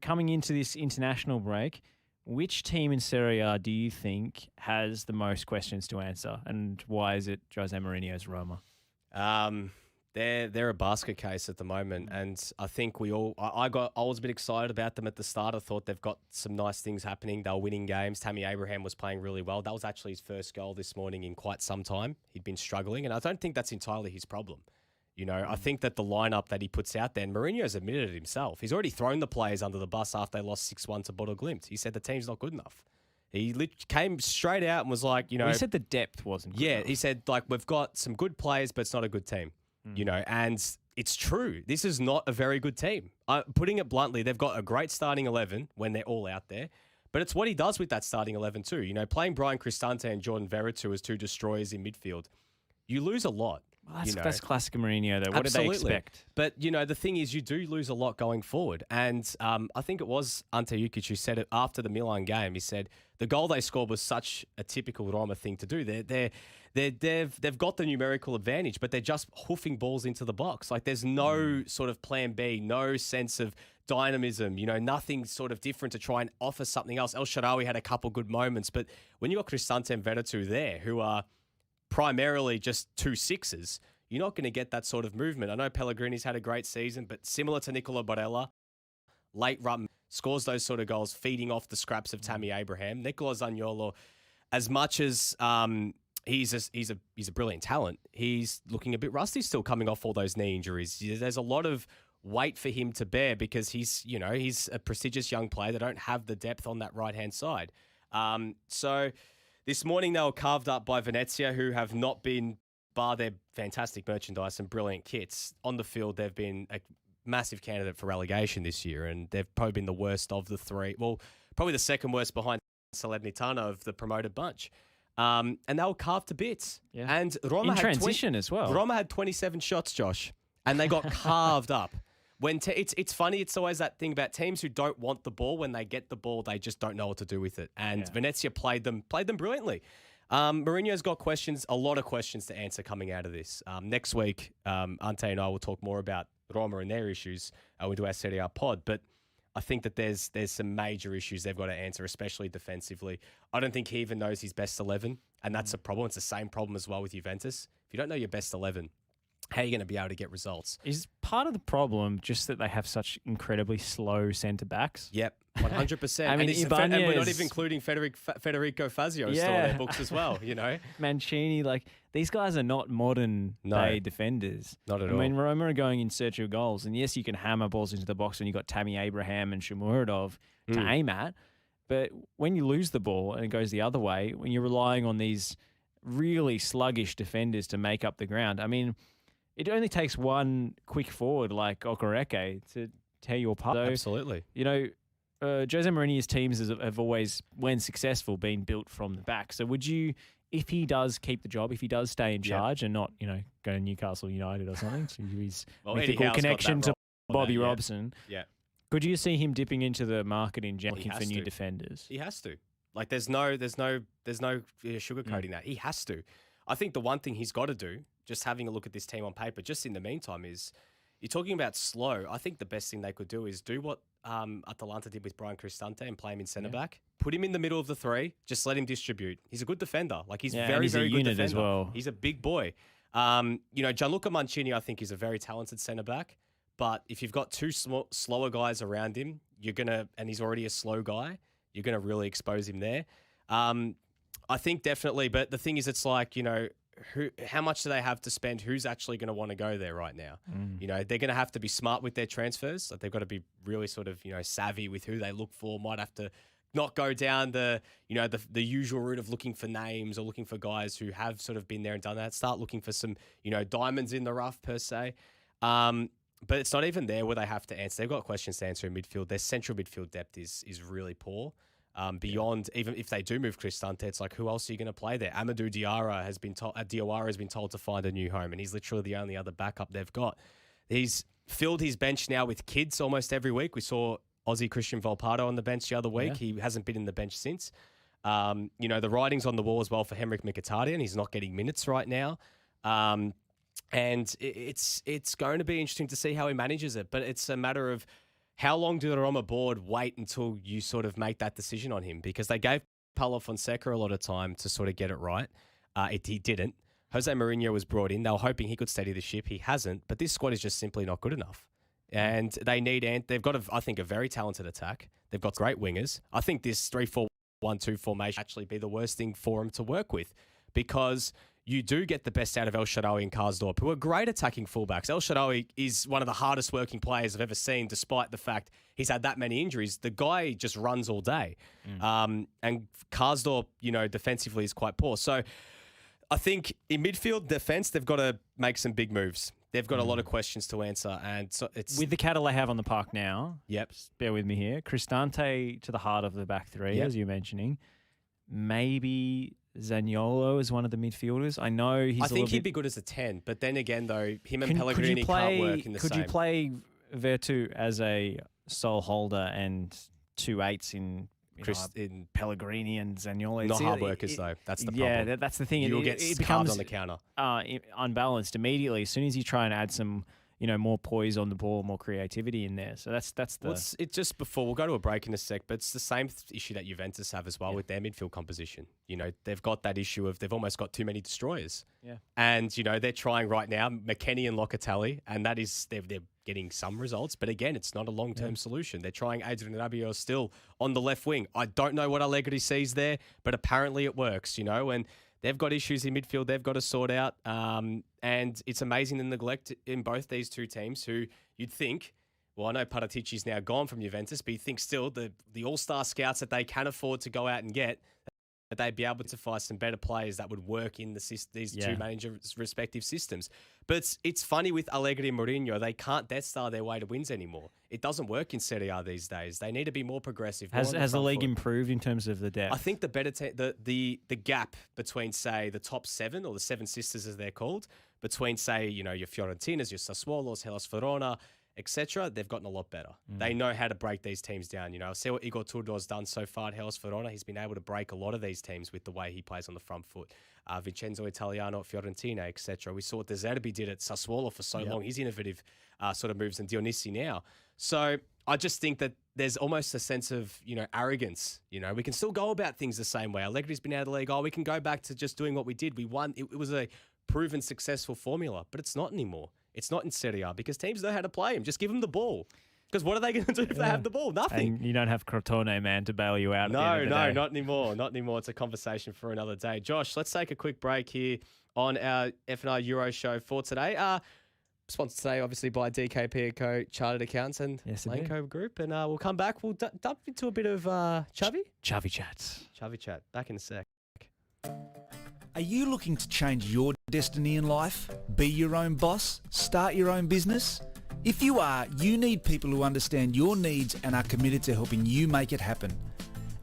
coming into this international break, which team in Serie A do you think has the most questions to answer? And why is it Jose Mourinho's Roma? They're a basket case at the moment, and I think I was a bit excited about them at the start. I thought they've got some nice things happening. They were winning games. Tammy Abraham was playing really well. That was actually his first goal this morning in quite some time. He'd been struggling, and I don't think that's entirely his problem. I think that the lineup that he puts out there, and Mourinho's admitted it himself, he's already thrown the players under the bus after they lost 6-1 to Bodo Glimt. He said the team's not good enough. He came straight out and was like, Well, he said the depth wasn't good enough. he said, like, we've got some good players, but it's not a good team, and it's true. This is not a very good team. Putting it bluntly, they've got a great starting 11 when they're all out there, but it's what he does with that starting 11 too. Playing Brian Cristante and Jordan Veretout as two destroyers in midfield, you lose a lot. Well, that's classic Mourinho, though. What did they expect? But, the thing is, you do lose a lot going forward. And I think it was Ante Jukic who said it after the Milan game. He said the goal they scored was such a typical Roma thing to do. They've got the numerical advantage, but they're just hoofing balls into the box. Like, there's no sort of plan B, no sense of dynamism, nothing sort of different to try and offer something else. El Shaarawy had a couple good moments, but when you got Cristante and Veretout there, who are primarily just 2 sixes, you're not going to get that sort of movement. I know Pellegrini's had a great season, but similar to Nicola Barella, late run, scores those sort of goals, feeding off the scraps of Tammy Abraham. Nicola Zaniolo, as much as he's a brilliant talent, he's looking a bit rusty still coming off all those knee injuries. There's a lot of weight for him to bear because he's a prestigious young player. They don't have the depth on that right-hand side. So this morning they were carved up by Venezia, who have not been, bar their fantastic merchandise and brilliant kits, on the field they've been a massive candidate for relegation this year, and they've probably been the worst of the three. Well, probably the second worst behind Salernitana of the promoted bunch. And they were carved to bits. Yeah. And Roma in transition as well. Roma had 27 shots, Josh, and they got carved up. It's funny. It's always that thing about teams who don't want the ball. When they get the ball, they just don't know what to do with it. And Venezia played them brilliantly. Mourinho's got a lot of questions to answer coming out of this. Next week, Ante and I will talk more about Roma and their issues. We'll do our Serie A pod, but I think that there's some major issues they've got to answer, especially defensively. I don't think he even knows his best 11, and that's a problem. It's the same problem as well with Juventus. If you don't know your best 11, how are you going to be able to get results? Is part of the problem just that they have such incredibly slow centre backs? Yep, 100%. I mean, and we're not even including Federico Fazio still in their books as well. Mancini, these guys are not modern day defenders. Not at all. I mean, Roma are going in search of goals, and yes, you can hammer balls into the box when you've got Tammy Abraham and Shomurodov to aim at, but when you lose the ball and it goes the other way, when you're relying on these really sluggish defenders to make up the ground, I mean, it only takes one quick forward like Okereke to tear you apart. Absolutely. Jose Mourinho's teams have always, when successful, been built from the back. So would you, if he does keep the job, if he does stay in charge and not, go to Newcastle United or something, to his mythical connection to Bobby Robson, could you see him dipping into the market in general, looking for new defenders? He has to. There's no sugarcoating that. He has to. I think the one thing he's got to do, just having a look at this team on paper, just in the meantime, is you're talking about slow. I think the best thing they could do is do what Atalanta did with Brian Cristante and play him in centre back. Put him in the middle of the three. Just let him distribute. He's a good defender. He's very, very good defender as well. He's a big boy. Gianluca Mancini, I think, is a very talented centre back. But if you've got two slower guys around him, and he's already a slow guy, you're gonna really expose him there. I think definitely, but the thing is, it's how much do they have to spend? Who's actually going to want to go there right now? They're going to have to be smart with their transfers. They've got to be really sort of, savvy with who they look for. Might have to not go down the usual route of looking for names or looking for guys who have sort of been there and done that. Start looking for some, diamonds in the rough per se. But it's not even there where they have to answer. They've got questions to answer in midfield. Their central midfield depth is really poor. Beyond, even if they do move Cristante, it's who else are you going to play there? Amadou Diawara has been told to find a new home, and he's literally the only other backup they've got. He's filled his bench now with kids almost every week. We saw Aussie Christian Volpato on the bench the other week. Yeah. He hasn't been in the bench since. The writing's on the wall as well for Henrik Mkhitaryan. He's not getting minutes right now. And it's going to be interesting to see how he manages it, but it's a matter of how long do the Roma board wait until you sort of make that decision on him? Because they gave Paulo Fonseca a lot of time to sort of get it right. He didn't. Jose Mourinho was brought in. They were hoping he could steady the ship. He hasn't. But this squad is just simply not good enough. And they've got, I think, a very talented attack. They've got great wingers. I think this 3-4-1-2 formation actually be the worst thing for them to work with because you do get the best out of El Shaarawy and Karsdorp, who are great attacking fullbacks. El Shaarawy is one of the hardest working players I've ever seen, despite the fact he's had that many injuries. The guy just runs all day. And Karsdorp, defensively is quite poor. So I think in midfield defense, they've got to make some big moves. They've got a lot of questions to answer. And so it's with the cattle they have on the park now. Yep. Bear with me here. Cristante to the heart of the back three, as you're mentioning. Maybe Zaniolo is one of the midfielders. I know he's. I think he'd be good as a 10, but then again, though, him and Pellegrini can't work in the same. Could you play Vertu as a sole holder and 2 8s in Pellegrini and Zaniolo? Not hard workers, though. That's the problem. Yeah, that's the thing. You'll get carved on the counter. Unbalanced immediately as soon as you try and add some more poise on the ball, more creativity in there. So that's the. Well, it's just before we'll go to a break in a sec, but it's the same issue that Juventus have as well with their midfield composition. They've got that issue of they've almost got too many destroyers. Yeah. And they're trying right now, McKennie and Locatelli, and that is they're getting some results, but again, it's not a long-term solution. They're trying Adrian Rabiot still on the left wing. I don't know what Allegri sees there, but apparently it works. And they've got issues in midfield they've got to sort out. And it's amazing the neglect in both these two teams who you'd think, well, I know Paratici's now gone from Juventus, but you think still the all-star scouts that they can afford to go out and get, that they'd be able to find some better players that would work in these two managers' respective systems. But it's funny with Allegri and Mourinho, they can't Death Star their way to wins anymore. It doesn't work in Serie A these days. They need to be more progressive. Has the league improved in terms of the depth? I think the better the gap between, say, the top 7 or the 7 sisters as they're called, between, say, your Fiorentinas, your Sassuolos, Hellas Verona, etc., they've gotten a lot better. They know how to break these teams down. I see what Igor Tudor's done so far at Hellas Verona. He's been able to break a lot of these teams with the way he plays on the front foot. Vincenzo Italiano at Fiorentina, etc. We saw what De Zerbi did at Sassuolo for so long. His innovative sort of moves, and Dionisi now. So I just think that there's almost a sense of, arrogance. We can still go about things the same way. Allegri's been out of the league. We can go back to just doing what we did. We won. It was a proven successful formula, but it's not anymore. It's not in Serie A because teams know how to play him. Just give them the ball. Because what are they going to do if they have the ball? Nothing. And you don't have Crotone, man, to bail you out. No, not anymore. Not anymore. It's a conversation for another day. Josh, let's take a quick break here on our F&R Euro show for today. Sponsored today, obviously, by DKP & Co. Chartered Accountants and Lanco Group. And we'll come back. We'll dump into a bit of Xavi chats. Xavi chat. Back in a sec. Are you looking to change your destiny in life? Be your own boss? Start your own business? If you are, you need people who understand your needs and are committed to helping you make it happen.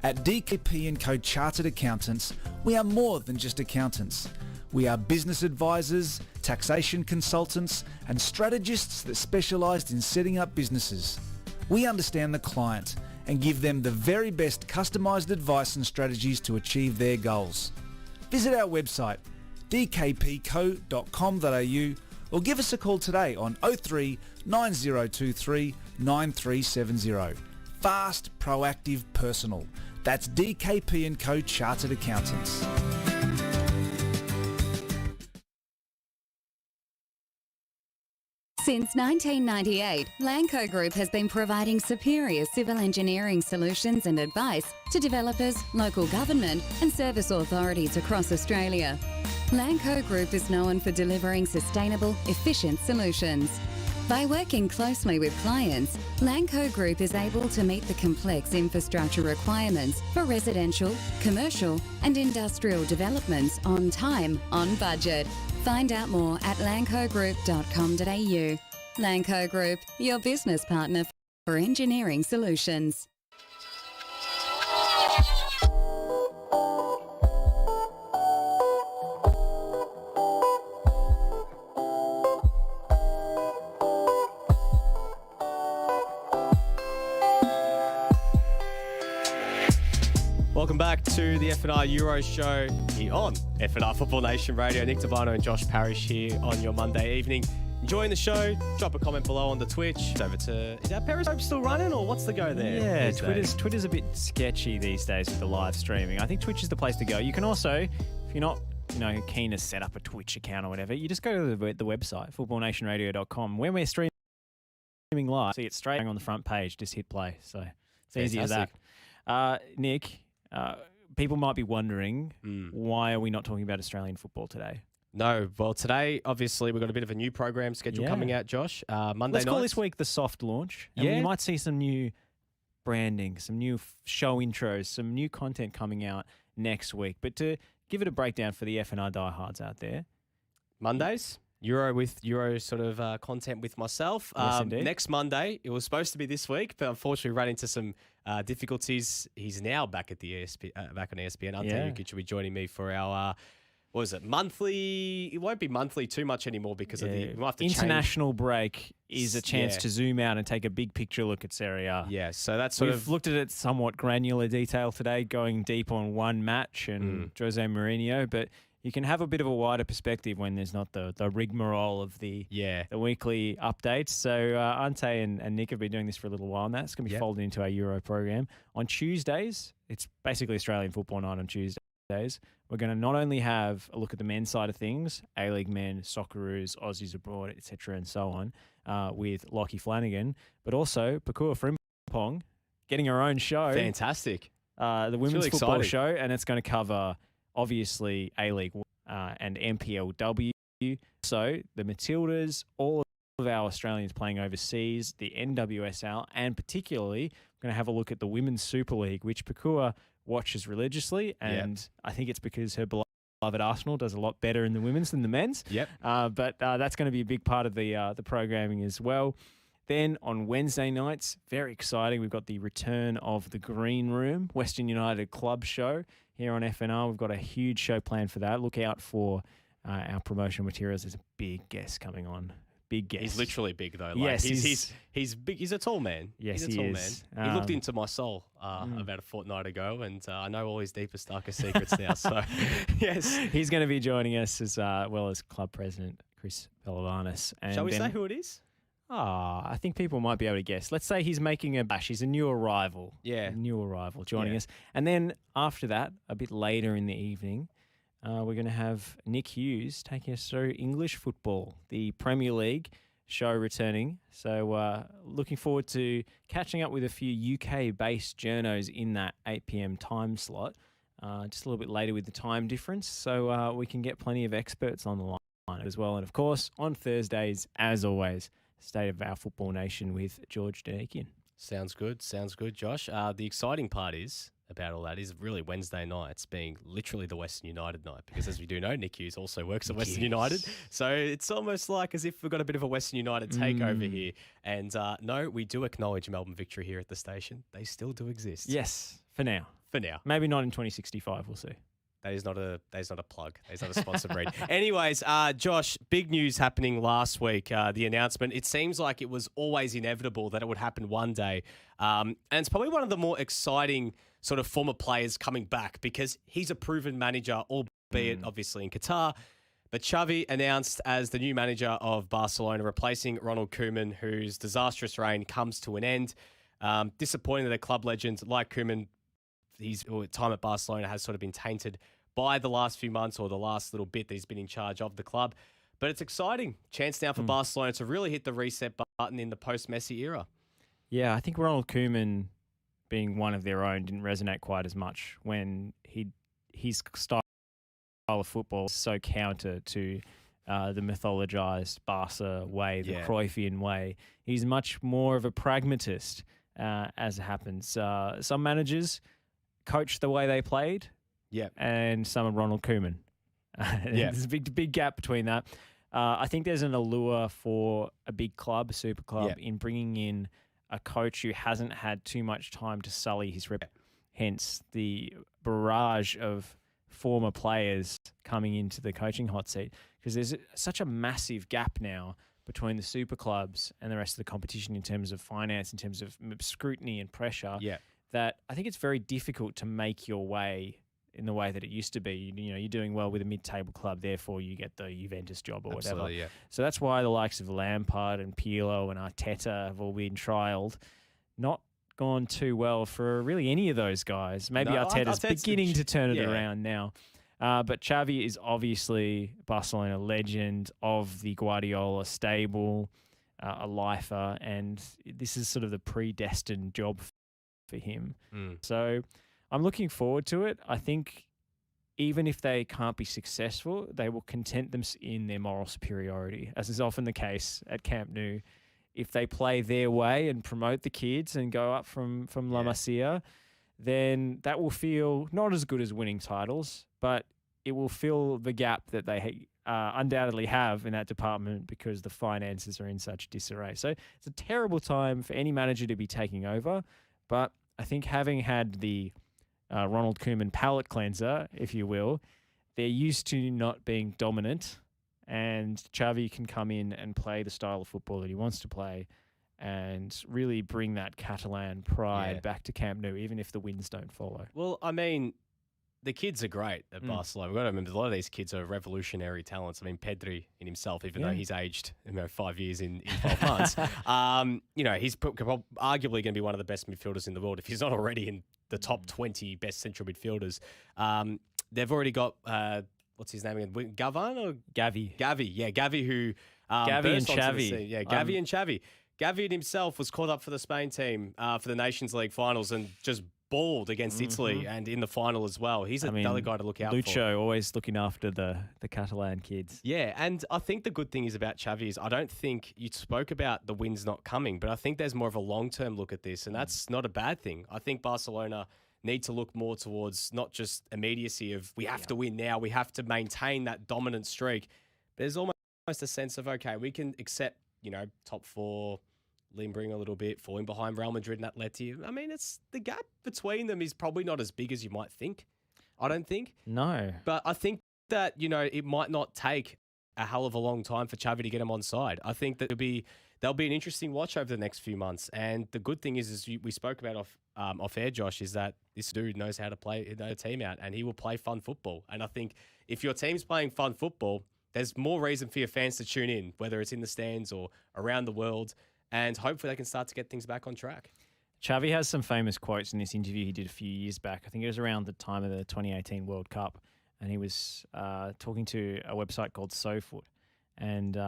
At DKP & Co. Chartered Accountants, we are more than just accountants. We are business advisors, taxation consultants, and strategists that specialise in setting up businesses. We understand the client and give them the very best customised advice and strategies to achieve their goals. Visit our website dkpco.com.au or give us a call today on 03 9023 9370. Fast, proactive, personal. That's DKP & Co. Chartered Accountants. Since 1998, Lanco Group has been providing superior civil engineering solutions and advice to developers, local government and service authorities across Australia. Lanco Group is known for delivering sustainable, efficient solutions. By working closely with clients, Lanco Group is able to meet the complex infrastructure requirements for residential, commercial and industrial developments on time, on budget. Find out more at lancogroup.com.au. Lanco Group, your business partner for engineering solutions. Welcome back to the F&R Euro show here on F&R Football Nation Radio. Nick Tabano and Josh Parrish here on your Monday evening. Enjoying the show? Drop a comment below on the Twitch. Over to, is our Periscope still running or what's the go there? Yeah, Twitter's a bit sketchy these days with the live streaming. I think Twitch is the place to go. You can also, if you're not keen to set up a Twitch account or whatever, you just go to the website, footballnationradio.com. When we're streaming live, see it straight on the front page, just hit play. So it's easy as that. Nick, people might be wondering, why are we not talking about Australian football today? No. Well, today, obviously, we've got a bit of a new program schedule coming out, Josh. Monday Let's call nights. this week the soft launch. And you might see some new branding, some new show intros, some new content coming out next week. But to give it a breakdown for the F&R diehards out there. Mondays, Euro sort of content with myself. Yes, indeed. Next Monday, it was supposed to be this week, but unfortunately ran into some difficulties. He's now back at the back on ESPN. Ante Jukic will be joining me for our what was it, monthly? It won't be monthly too much anymore because of the we'll have to international break is a chance to zoom out and take a big picture look at Serie A. Yeah, so that's We've looked at it somewhat granular detail today, going deep on one match and Jose Mourinho, but you can have a bit of a wider perspective when there's not the rigmarole of the weekly updates. So Ante and Nick have been doing this for a little while now. It's going to be folded into our Euro program. On Tuesdays, it's basically Australian football night on Tuesdays. We're going to not only have a look at the men's side of things, A-League men, Socceroos, Aussies abroad, etc., and so on, with Lockie Flanagan, but also Pakua Frimpong getting her own show. Fantastic. The women's football show, and it's going to cover, obviously, A-League and MPLW. So the Matildas, all of our Australians playing overseas, the NWSL, and particularly we're going to have a look at the Women's Super League, which Pakua watches religiously, and I think it's because her beloved Arsenal does a lot better in the women's than the men's. But that's going to be a big part of the programming as well. Then on Wednesday nights, very exciting, we've got the return of the Green Room, Western United Club show here on FNR. We've got a huge show planned for that. Look out for our promotional materials. There's a big guest coming on. Big guest. He's literally big though. Like, yes, he's big. He's a tall man. Yes, he's a tall man. He looked into my soul about a fortnight ago, and I know all his deepest, darkest secrets now. So, yes, he's going to be joining us as well as club president Chris Pellavanis. Shall we say who it is? I think people might be able to guess. Let's say he's making a bash. He's a new arrival. Yeah, a new arrival joining us, and then after that, a bit later in the evening. We're going to have Nick Hughes taking us through English football, the Premier League show returning. So looking forward to catching up with a few UK-based journos in that 8 p.m. time slot, just a little bit later with the time difference. So we can get plenty of experts on the line as well. And, of course, on Thursdays, as always, State of Our Football Nation with George Denikian. Sounds good, Josh. The exciting part about all that is really Wednesday nights being literally the Western United night, because as we do know, Nick Hughes also works at Western United. So it's almost like as if we've got a bit of a Western United takeover here. And no, we do acknowledge Melbourne Victory here at the station. They still do exist. Yes, for now. Maybe not in 2065, we'll see. That is not a plug. That is not a sponsored read. Anyways, Josh, big news happening last week. The announcement. It seems like it was always inevitable that it would happen one day. And it's probably one of the more exciting sort of former players coming back, because he's a proven manager, albeit obviously in Qatar. But Xavi announced as the new manager of Barcelona, replacing Ronald Koeman, whose disastrous reign comes to an end. Disappointing that a club legend like Koeman, his time at Barcelona has sort of been tainted by the last few months, or the last little bit that he's been in charge of the club. But it's exciting. Chance now for Barcelona to really hit the reset button in the post-Messi era. Yeah, I think Ronald Koeman being one of their own didn't resonate quite as much when his style of football is so counter to the mythologized Barca way, the Cruyffian way. He's much more of a pragmatist, as it happens. Some managers coach the way they played, and some are Ronald Koeman. There's a big gap between that. I think there's an allure for a big club, a super club, in bringing in a coach who hasn't had too much time to sully his rep. Hence the barrage of former players coming into the coaching hot seat, because there's such a massive gap now between the super clubs and the rest of the competition in terms of finance, in terms of scrutiny and pressure, that I think it's very difficult to make your way in the way that it used to be. You know, you're doing well with a mid-table club, therefore you get the Juventus job or whatever. Yeah. So that's why the likes of Lampard and Pirlo and Arteta have all been trialled. Not gone too well for really any of those guys. Maybe Arteta's beginning to turn it around now. But Xavi is obviously Barcelona legend of the Guardiola stable, a lifer, and this is sort of the predestined job for him. So I'm looking forward to it. I think even if they can't be successful, they will content them in their moral superiority, as is often the case at Camp Nou. If they play their way and promote the kids and go up from La Masia, then that will feel not as good as winning titles, but it will fill the gap that they undoubtedly have in that department because the finances are in such disarray. So it's a terrible time for any manager to be taking over, but I think having had the Ronald Koeman palate cleanser, if you will, they're used to not being dominant, and Xavi can come in and play the style of football that he wants to play and really bring that Catalan pride back to Camp Nou, even if the wins don't follow. Well, I mean, the kids are great at Barcelona. We've got to remember a lot of these kids are revolutionary talents. I mean, Pedri in himself, even though he's aged 5 years in 12 months, he's arguably going to be one of the best midfielders in the world if he's not already in the top 20 best central midfielders. They've already got, what's his name again? Gavan or Gavi? Gavi, yeah, Gavi who Gavi and Xavi. Yeah, Gavi and Xavi. Gavi himself was caught up for the Spain team for the Nations League finals and just balled against Italy and in the final as well. He's another guy to look out for. Lucho always looking after the Catalan kids. Yeah, and I think the good thing is about Xavi is I don't think you spoke about the wins not coming, but I think there's more of a long-term look at this, and that's not a bad thing. I think Barcelona need to look more towards not just immediacy of we have to win now, we have to maintain that dominant streak. But there's almost a sense of, okay, we can accept, top four, limbering a little bit, falling behind Real Madrid and Atleti. I mean, it's the gap between them is probably not as big as you might think. I don't think. No. But I think that, it might not take a hell of a long time for Xavi to get him on side. I think that there'll be an interesting watch over the next few months. And the good thing is we spoke about off air, Josh, is that this dude knows how to play a team out and he will play fun football. And I think if your team's playing fun football, there's more reason for your fans to tune in, whether it's in the stands or around the world. And hopefully they can start to get things back on track. Xavi has some famous quotes in this interview he did a few years back. I think it was around the time of the 2018 World Cup. And he was talking to a website called SoFoot. And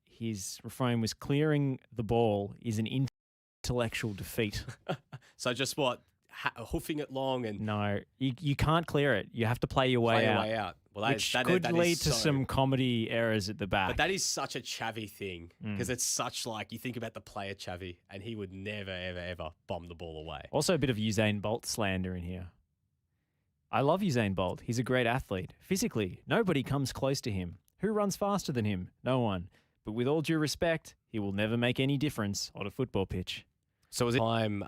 his refrain was, clearing the ball is an intellectual defeat. So just what? Hoofing it long? And No, you can't clear it. You have to play your way out. Well, which could lead to some comedy errors at the back. But that is such a Xavi thing because it's such like you think about the player Xavi and he would never, ever, ever bomb the ball away. Also a bit of Usain Bolt slander in here. I love Usain Bolt. He's a great athlete. Physically, nobody comes close to him. Who runs faster than him? No one. But with all due respect, he will never make any difference on a football pitch. So was it time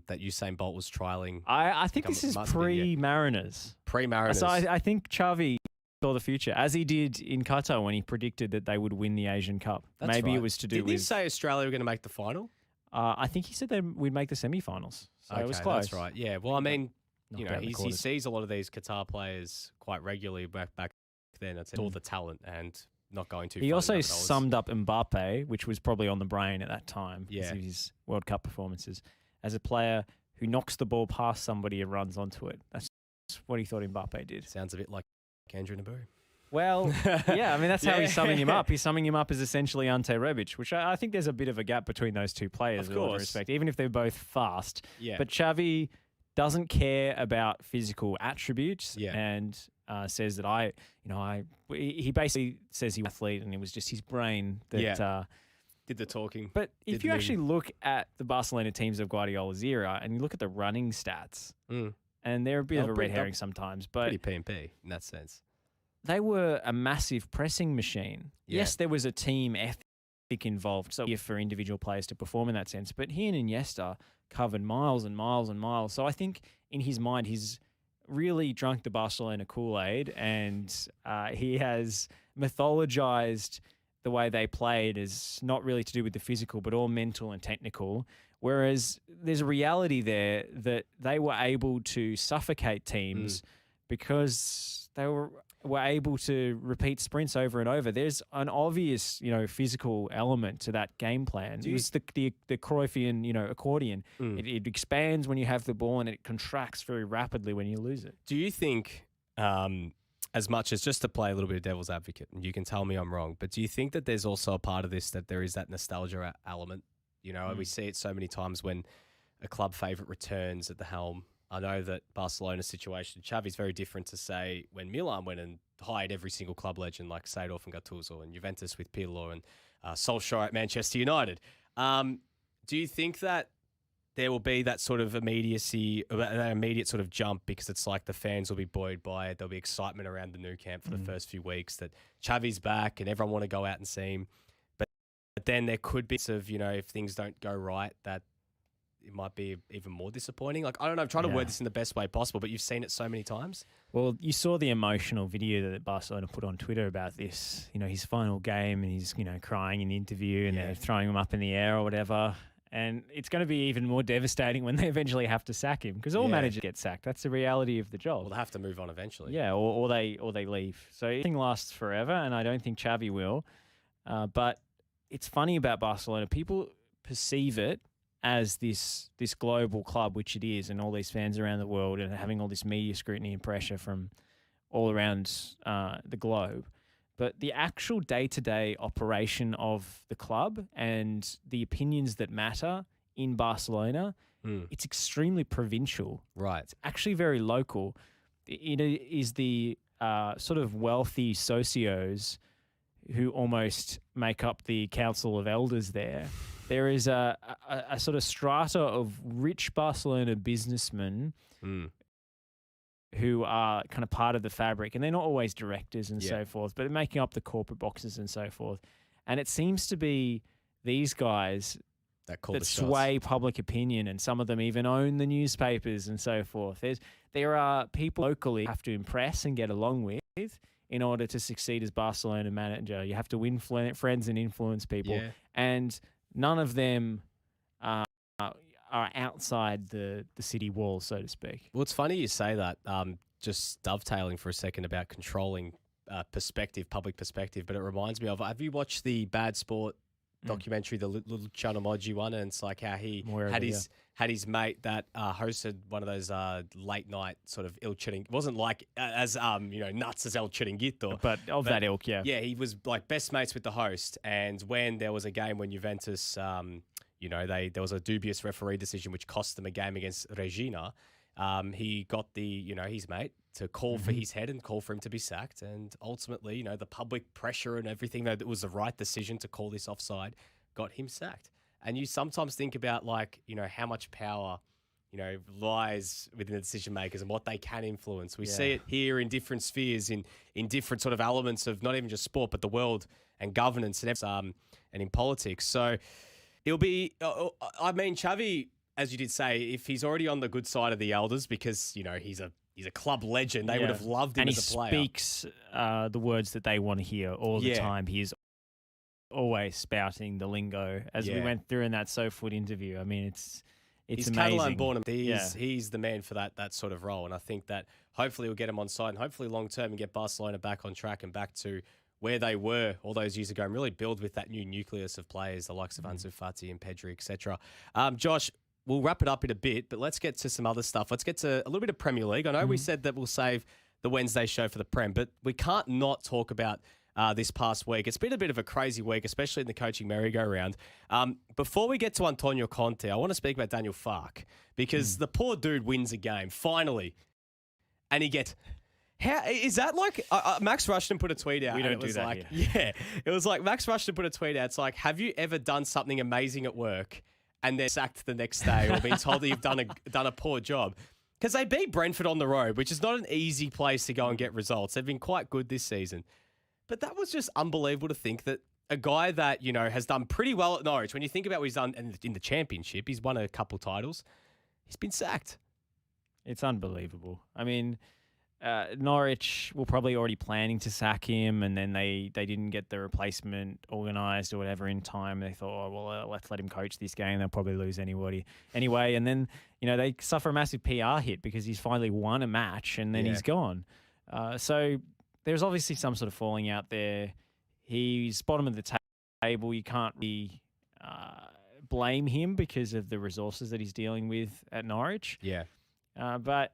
that Usain Bolt was trialling? I think this is pre-Mariners. Pre-Mariners. So I think Xavi saw the future, as he did in Qatar when he predicted that they would win the Asian Cup. That's Maybe it was to do Didn't with... he say Australia were going to make the final? I think he said that we'd make the semi-finals. So it was close. That's right. Yeah, well, I mean, Knocked out the he sees a lot of these Qatar players quite regularly back then. It's all the talent and not going too far. He also summed up Mbappe, which was probably on the brain at that time because of his World Cup performances, as a player who knocks the ball past somebody and runs onto it. That's what he thought Mbappe did. Sounds a bit like Andrew Nabu. Well, yeah, I mean, that's how he's summing him up. He's summing him up as essentially Ante Rebic, which I think there's a bit of a gap between those two players, with all due respect, even if they're both fast. Yeah. But Xavi doesn't care about physical attributes and says that he basically says he was an athlete and it was just his brain that did the talking. But if you actually look at the Barcelona teams of Guardiola's era and you look at the running stats, and they're a bit of a red herring sometimes, but pretty P&P in that sense. They were a massive pressing machine. Yeah. Yes, there was a team ethic involved, so for individual players to perform in that sense. But he and Iniesta covered miles and miles and miles. So I think in his mind, he's really drunk the Barcelona Kool-Aid, and he has mythologized the way they played as not really to do with the physical, but all mental and technical. Whereas there's a reality there that they were able to suffocate teams because they were able to repeat sprints over and over. There's an obvious, physical element to that game plan. It's the Cruyffian, accordion. It expands when you have the ball and it contracts very rapidly when you lose it. Do you think, as much as just to play a little bit of devil's advocate, and you can tell me I'm wrong, but do you think that there's also a part of this that there is that nostalgia element? We see it so many times when a club favourite returns at the helm I know that Barcelona's situation, Xavi's very different to, say, when Milan went and hired every single club legend like Seedorf and Gattuso, and Juventus with Pirlo, and Solskjaer at Manchester United. Do you think that there will be that sort of immediacy, that immediate sort of jump, because it's like the fans will be buoyed by it? There'll be excitement around the new camp for the first few weeks that Xavi's back and everyone want to go out and see him. But then there could be sort of, if things don't go right, that it might be even more disappointing. Like, I don't know, I'm trying to word this in the best way possible, but you've seen it so many times. Well, you saw the emotional video that Barcelona put on Twitter about this, his final game, and he's, crying in the interview, and they're throwing him up in the air or whatever. And it's going to be even more devastating when they eventually have to sack him, because all managers get sacked. That's the reality of the job. Well, they have to move on eventually. Yeah, or they leave. So everything lasts forever, and I don't think Xavi will. But it's funny about Barcelona. People perceive it as this global club, which it is, and all these fans around the world, and having all this media scrutiny and pressure from all around the globe. But the actual day-to-day operation of the club and the opinions that matter in Barcelona, it's extremely provincial. Right. It's actually very local. It is the sort of wealthy socios who almost make up the council of elders there. There is a sort of strata of rich Barcelona businessmen who are kind of part of the fabric, and they're not always directors and so forth, but making up the corporate boxes and so forth. And it seems to be these guys that sway public opinion, and some of them even own the newspapers and so forth. There are people locally you have to impress and get along with in order to succeed as Barcelona manager. You have to win friends and influence people. Yeah. And none of them are outside the city walls, so to speak. Well, it's funny you say that. Just dovetailing for a second about controlling public perspective, but it reminds me of, have you watched the Bad Sport documentary, the little Chanamoji one? And it's like how he had his mate that hosted one of those late night sort of El Chiringuito. It wasn't like as nuts as El Chiringuito, but that ilk, yeah. Yeah, he was like best mates with the host, and when there was a game when Juventus, there was a dubious referee decision which cost them a game against Regina. He got his mate to call for his head and call for him to be sacked. And ultimately, the public pressure and everything, that it was the right decision to call this offside, got him sacked. And you sometimes think about how much power, lies within the decision makers and what they can influence. We see it here in different spheres, in different sort of elements of not even just sport, but the world and governance and in politics. So it'll be, Xavi, as you did say, if he's already on the good side of the elders, because, he's a club legend, they would have loved him as a player. And he speaks the words that they want to hear all the time. He is always spouting the lingo, as we went through in that SoFoot interview. I mean, it's he's amazing. Catalan born. He's the man for that sort of role. And I think that hopefully we'll get him on side, and hopefully long term and get Barcelona back on track and back to where they were all those years ago, and really build with that new nucleus of players, the likes of Ansu Fati and Pedri, etc. Josh, we'll wrap it up in a bit, but let's get to some other stuff. Let's get to a little bit of Premier League. I know we said that we'll save the Wednesday show for the Prem, but we can't not talk about this past week. It's been a bit of a crazy week, especially in the coaching merry-go-round. Before we get to Antonio Conte, I want to speak about Daniel Farke, because the poor dude wins a game, finally, and he gets... How is that like? Max Rushton put a tweet out. We don't do that here. Yeah, it was like Max Rushton put a tweet out. It's like, have you ever done something amazing at work and then sacked the next day, or been told that you've done a poor job? Because they beat Brentford on the road, which is not an easy place to go and get results. They've been quite good this season, but that was just unbelievable to think that a guy that has done pretty well at Norwich. When you think about what he's done in the Championship, he's won a couple titles. He's been sacked. It's unbelievable. I mean, Norwich were probably already planning to sack him, and then they didn't get the replacement organised or whatever in time. They thought, let's let him coach this game. They'll probably lose anyway. And then, they suffer a massive PR hit because he's finally won a match and then he's gone. So there's obviously some sort of falling out there. He's bottom of the table. You can't really blame him because of the resources that he's dealing with at Norwich. Yeah. But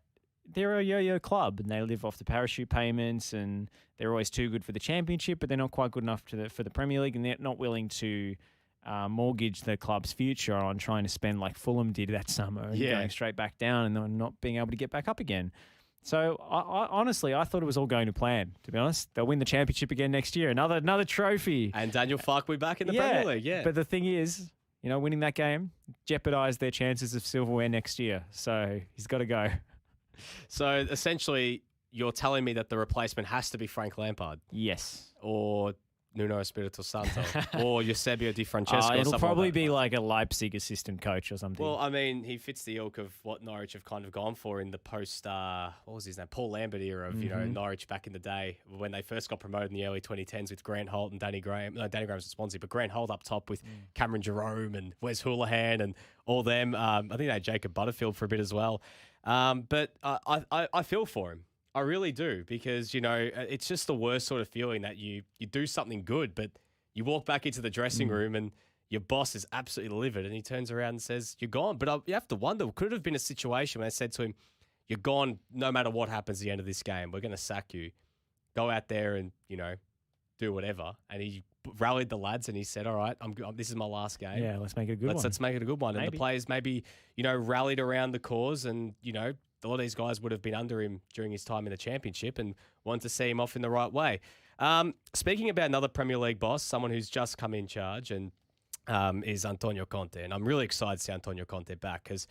they're a yo-yo club, and they live off the parachute payments, and they're always too good for the Championship, but they're not quite good enough for the Premier League, and they're not willing to mortgage the club's future on trying to spend like Fulham did that summer and going straight back down and then not being able to get back up again. So I honestly, I thought it was all going to plan, to be honest. They'll win the championship again next year. Another trophy. And Daniel Farke will be back in the Premier League, yeah. But the thing is, winning that game jeopardised their chances of silverware next year. So he's got to go. So essentially, you're telling me that the replacement has to be Frank Lampard? Yes. Or Nuno Espirito Santo or Eusebio Di Francesco. It'll probably be like a Leipzig assistant coach or something. Well, I mean, he fits the ilk of what Norwich have kind of gone for in the post, what was his name? Paul Lambert era of, Norwich back in the day when they first got promoted in the early 2010s with Grant Holt and Danny Graham. No, Danny Graham's at Swansea, but Grant Holt up top with Cameron Jerome and Wes Hoolahan and all them. I think they had Jacob Butterfield for a bit as well. But I feel for him. I really do, because, it's just the worst sort of feeling that you do something good, but you walk back into the dressing room and your boss is absolutely livid and he turns around and says, you're gone. But you have to wonder, could it have been a situation where they said to him, you're gone no matter what happens at the end of this game. We're going to sack you. Go out there and, do whatever. And he rallied the lads and he said, all right, this is my last game. Yeah, let's make it a good one. Let's make it a good one. Maybe. And the players maybe, rallied around the cause and, a lot of these guys would have been under him during his time in the championship and wanted to see him off in the right way. Speaking about another Premier League boss, someone who's just come in charge and is Antonio Conte. And I'm really excited to see Antonio Conte back because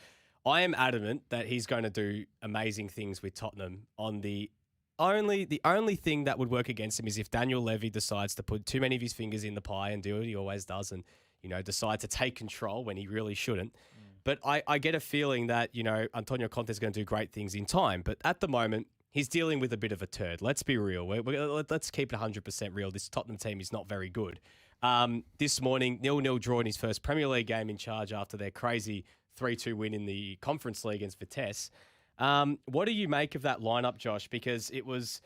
I am adamant that he's going to do amazing things with Tottenham. The only thing that would work against him is if Daniel Levy decides to put too many of his fingers in the pie and do what he always does and, decide to take control when he really shouldn't. But I get a feeling that, Antonio Conte is going to do great things in time. But at the moment, he's dealing with a bit of a turd. Let's be real. Let's keep it 100% real. This Tottenham team is not very good. This morning, 0-0 draw in his first Premier League game in charge after their crazy 3-2 win in the Conference League against Vitesse. What do you make of that lineup, Josh? Because it was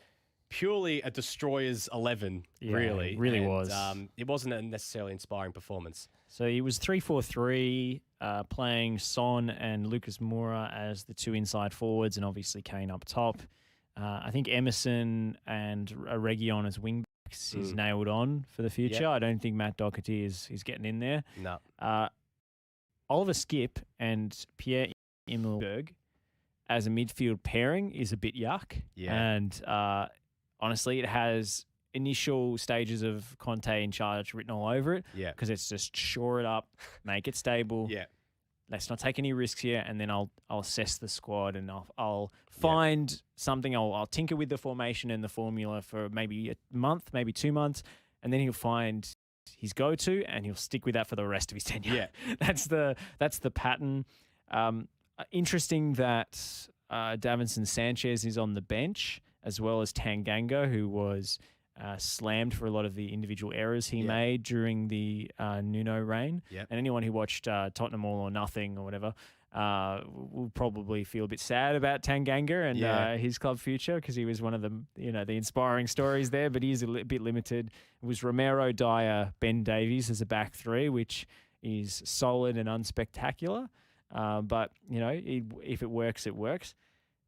purely a destroyer's 11, really. It really was. It wasn't a necessarily inspiring performance. So it was 3-4-3, playing Son and Lucas Moura as the two inside forwards and obviously Kane up top. I think Emerson and Reguilon as wing backs is nailed on for the future. Yep. I don't think Matt Doherty is getting in there. No. Oliver Skipp and Pierre-Emile Berg as a midfield pairing is a bit yuck. Yeah. And honestly, it has initial stages of Conte in charge written all over it. Yeah. Because it's just shore it up, make it stable. Yeah. Let's not take any risks here, and then I'll assess the squad and I'll find something. I'll tinker with the formation and the formula for maybe a month, maybe 2 months, and then he'll find his go-to and he'll stick with that for the rest of his tenure. Yeah. That's the pattern. Interesting that Davinson Sanchez is on the bench, as well as Tanganga, who was slammed for a lot of the individual errors he made during the Nuno reign. Yep. And anyone who watched Tottenham All or Nothing or whatever will probably feel a bit sad about Tanganga and his club future, because he was one of the the inspiring stories there, but he is a bit limited. It was Romero, Dyer, Ben Davies as a back three, which is solid and unspectacular. But if it works, it works.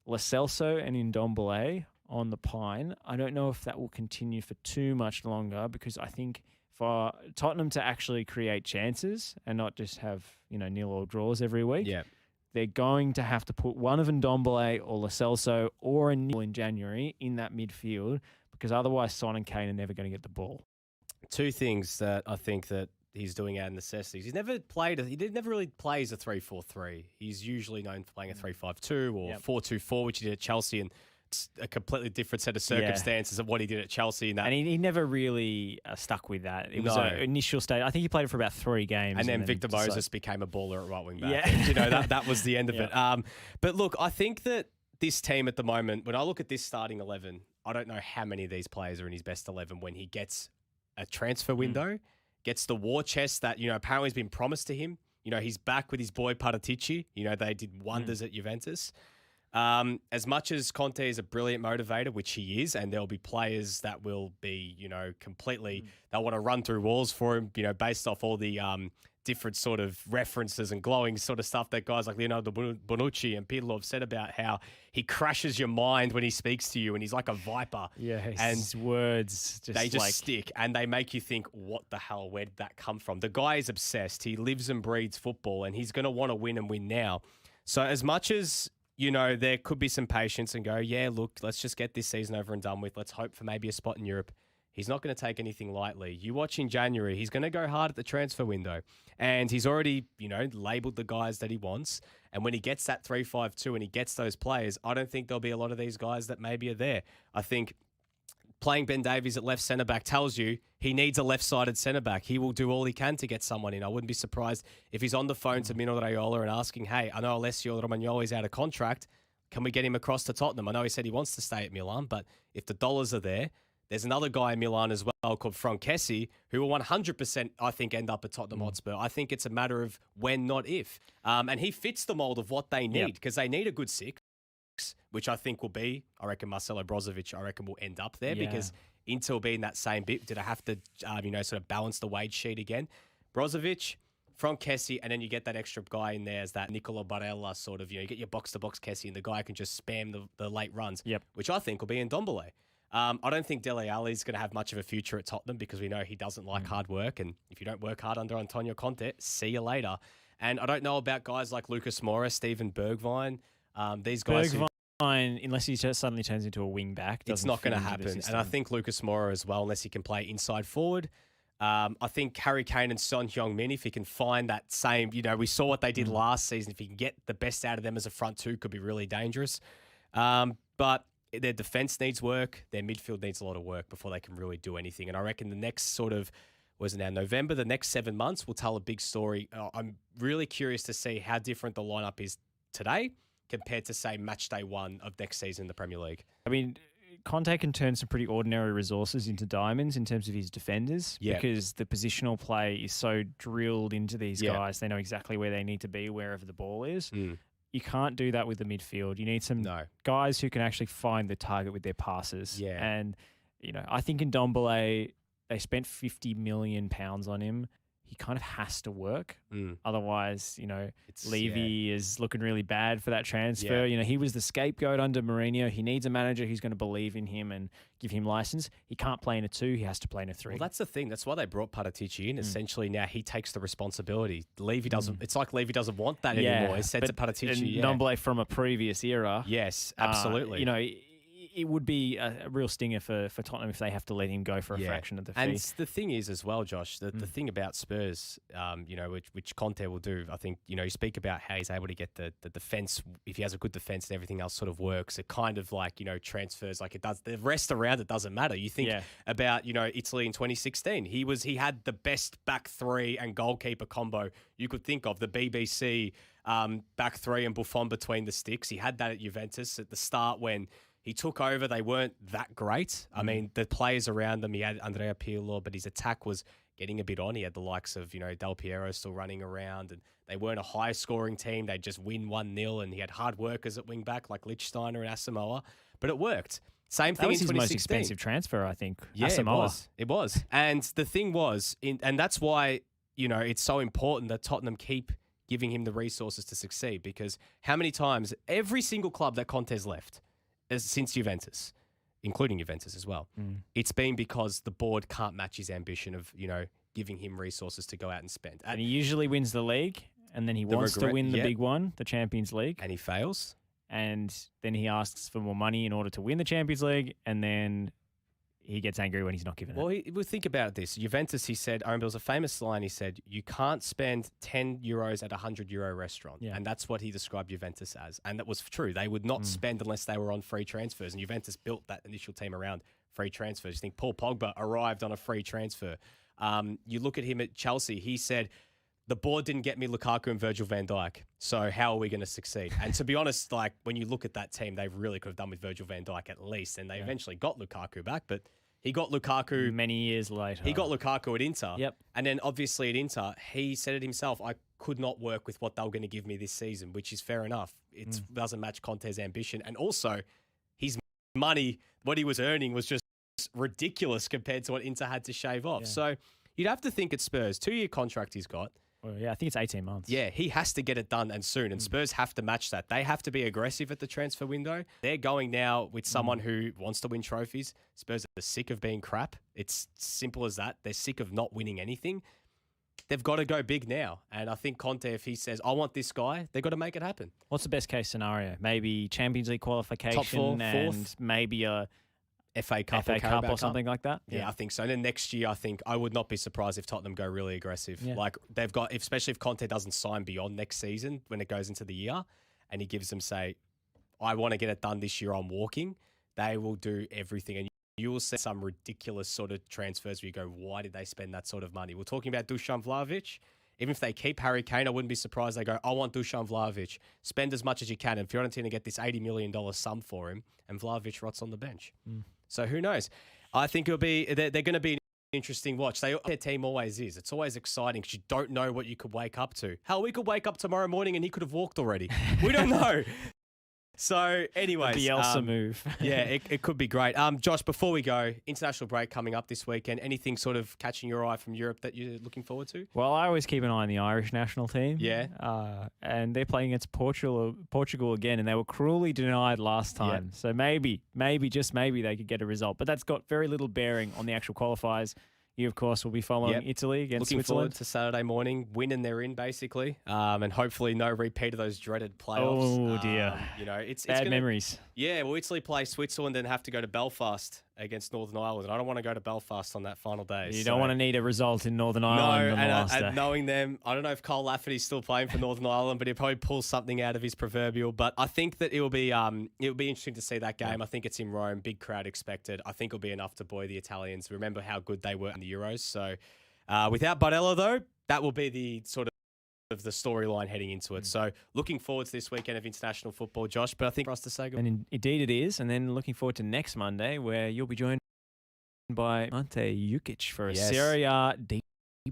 Lo Celso and Ndombele on the Pine. I don't know if that will continue for too much longer, because I think for Tottenham to actually create chances and not just have, 0-0 draws every week, they're going to have to put one of Ndombele or Lo Celso or a nil in January in that midfield, because otherwise Son and Kane are never going to get the ball. Two things that I think that he's doing out of necessities. He never really plays a 3-4-3. He's usually known for playing a 3-5-2 or 4-2-4, which he did at Chelsea, and it's a completely different set of circumstances of what he did at Chelsea. And he never really stuck with that. It was an initial stage. I think he played it for about 3 games. And then Victor Moses became a baller at right wing back. Yeah. That was the end of it. But look, I think that this team at the moment, when I look at this starting 11, I don't know how many of these players are in his best 11 when he gets a transfer window, gets the war chest that, apparently has been promised to him. He's back with his boy Paratici. They did wonders at Juventus. As much as Conte is a brilliant motivator, which he is, and there'll be players that will be, completely, they'll want to run through walls for him, based off all the different sort of references and glowing sort of stuff that guys like Leonardo Bonucci and Pirlo have said about how he crushes your mind when he speaks to you and he's like a viper. Yeah, and his words they just stick and they make you think, what the hell, where did that come from? The guy is obsessed. He lives and breathes football and he's going to want to win and win now. So as much as, there could be some patience and go, yeah, look, let's just get this season over and done with. Let's hope for maybe a spot in Europe. He's not going to take anything lightly. You watch in January, he's going to go hard at the transfer window. And he's already, labelled the guys that he wants. And when he gets that 3-5-2 and he gets those players, I don't think there'll be a lot of these guys that maybe are there. I think playing Ben Davies at left centre-back tells you he needs a left-sided centre-back. He will do all he can to get someone in. I wouldn't be surprised if he's on the phone to Mino Raiola and asking, hey, I know Alessio Romagnoli's out of contract. Can we get him across to Tottenham? I know he said he wants to stay at Milan, but if the dollars are there, there's another guy in Milan as well called Franck Kessie who will 100%, I think, end up at Tottenham Hotspur. I think it's a matter of when, not if. And he fits the mould of what they need because they need a good six, which I think will be, I reckon Marcelo Brozovic, will end up there because Inter will be in that same bit. Did I have to, sort of balance the wage sheet again? Brozovic, Franck Kessie, and then you get that extra guy in there as that Nicolo Barella sort of, you get your box-to-box Kessie and the guy can just spam the late runs, which I think will be in Ndombele. I don't think Dele Alli is going to have much of a future at Tottenham because we know he doesn't like hard work. And if you don't work hard under Antonio Conte, see you later. And I don't know about guys like Lucas Moura, Steven Bergwijn. These guys Bergwijn, unless he just suddenly turns into a wing back, it's not going to happen. And I think Lucas Moura as well, unless he can play inside forward. I think Harry Kane and Son Heung-min, if he can find that same, we saw what they did last season. If he can get the best out of them as a front two, could be really dangerous. But their defense needs work. Their midfield needs a lot of work before they can really do anything. And I reckon the next sort of, November, the next 7 months will tell a big story. I'm really curious to see how different the lineup is today compared to, say, match day 1 of next season in the Premier League. I mean, Conte can turn some pretty ordinary resources into diamonds in terms of his defenders because the positional play is so drilled into these guys. They know exactly where they need to be wherever the ball is. You can't do that with the midfield. You need some guys who can actually find the target with their passes. Yeah. And, I think in Ndombele, they spent £50 million on him. He kind of has to work. Otherwise, Levy is looking really bad for that transfer. Yeah. He was the scapegoat under Mourinho. He needs a manager who's going to believe in him and give him license. He can't play in a 2. He has to play in a 3. Well, that's the thing. That's why they brought Paratici in. Essentially, now he takes the responsibility. Levy doesn't. It's like Levy doesn't want that anymore. He said to Paratici, Ndombele from a previous era. Yes, absolutely. It would be a real stinger for Tottenham if they have to let him go for a fraction of the fee. And the thing is as well, Josh, the thing about Spurs, which Conte will do, I think, you speak about how he's able to get the defence, if he has a good defence and everything else sort of works, it kind of like, transfers like it does. The rest around it doesn't matter. You think about, Italy in 2016. He had the best back 3 and goalkeeper combo you could think of, the BBC back 3 and Buffon between the sticks. He had that at Juventus at the start when he took over. They weren't that great. I mean, the players around them, he had Andrea Pirlo, but his attack was getting a bit on. He had the likes of, Del Piero still running around, and they weren't a high-scoring team. They'd just win 1-0, and he had hard workers at wing-back like Lichtsteiner and Asamoah, but it worked. Same thing in 2016. That was his most expensive transfer, I think. Yeah, Asamoah. It was. And the thing was, and that's why, it's so important that Tottenham keep giving him the resources to succeed, because how many times, every single club that Conte's left, since Juventus, including Juventus as well, it's been because the board can't match his ambition of, giving him resources to go out and spend. And he usually wins the league, and then he wants to win the big one, the Champions League. And he fails. And then he asks for more money in order to win the Champions League, and then he gets angry when he's not given it. Well, think about this. Juventus, he said, I remember there was a famous line, he said, you can't spend €10 at a €100 restaurant. Yeah. And that's what he described Juventus as. And that was true. They would not spend unless they were on free transfers. And Juventus built that initial team around free transfers. You think Paul Pogba arrived on a free transfer. You look at him at Chelsea, he said, the board didn't get me Lukaku and Virgil van Dijk, so how are we going to succeed? And to be honest, like when you look at that team, they really could have done with Virgil van Dijk at least, and they eventually got Lukaku back, but he got Lukaku many years later. He got Lukaku at Inter. Yep. And then obviously at Inter, he said it himself, I could not work with what they were going to give me this season, which is fair enough. It doesn't match Conte's ambition. And also, his money, what he was earning was just ridiculous compared to what Inter had to shave off. Yeah. So you'd have to think at Spurs, 2-year contract he's got. Well, yeah, I think it's 18 months. Yeah, he has to get it done and soon, and Spurs have to match that. They have to be aggressive at the transfer window. They're going now with someone who wants to win trophies. Spurs are sick of being crap. It's simple as that. They're sick of not winning anything. They've got to go big now. And I think Conte, if he says, I want this guy, they've got to make it happen. What's the best case scenario? Maybe Champions League qualification Top four, and fourth. maybe a FA Cup FA or Cup Carabao or something like that? Yeah, I think so. And then next year, I think I would not be surprised if Tottenham go really aggressive. Yeah. Like they've got, especially if Conte doesn't sign beyond next season when it goes into the year, and he gives them, say, I want to get it done this year, I'm walking, they will do everything. And you will see some ridiculous sort of transfers where you go, why did they spend that sort of money? We're talking about Dusan Vlahovic. Even if they keep Harry Kane, I wouldn't be surprised they go, I want Dusan Vlahovic. Spend as much as you can. And Fiorentina get this $80 million sum for him, and Vlahovic rots on the bench. So who knows? I think they're going to be an interesting watch. Their team always is. It's always exciting because you don't know what you could wake up to. Hell, we could wake up tomorrow morning and he could have walked already. We don't know. So anyways. The Bielsa move. Yeah, it could be great. Josh, before we go, international break coming up this weekend. Anything sort of catching your eye from Europe that you're looking forward to? Well, I always keep an eye on the Irish national team. Yeah. And they're playing against Portugal again, and they were cruelly denied last time. So maybe, just maybe they could get a result. But that's got very little bearing on the actual qualifiers. You, of course, will be following Italy against Looking Switzerland. forward to Saturday morning, win and they're in, basically. And hopefully no repeat of those dreaded playoffs. Oh, dear. It's Bad memories. Yeah, well, Italy play Switzerland and have to go to Belfast against Northern Ireland. I don't want to go to Belfast on that final day. You don't want to need a result in Northern Ireland on the last day. And knowing them, I don't know if Cole Lafferty's still playing for Northern Ireland, but he'll probably pull something out of his proverbial. But I think that it'll be interesting to see that game. I think it's in Rome, big crowd expected. I think it'll be enough to buoy the Italians. Remember how good they were in the Euros. So without Barella, though, that will be the sort of the storyline heading into it. So looking forward to this weekend of international football, Josh. But I think for us to say goodbye. And indeed it is. And then looking forward to next Monday where you'll be joined by Ante Jukic for a Serie A deep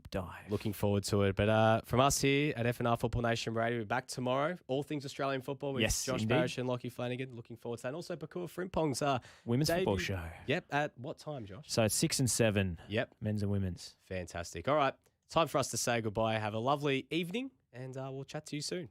dive. Looking forward to it. But from us here at FNR Football Nation Radio, we're back tomorrow. All things Australian football with Josh indeed. Parrish and Lockie Flanagan. Looking forward to that. And also Pakua Frimpong's women's debut. football show. Yep. At what time, Josh? So it's 6 and 7. Yep. Men's and women's. Fantastic. All right. Time for us to say goodbye. Have a lovely evening, and we'll chat to you soon.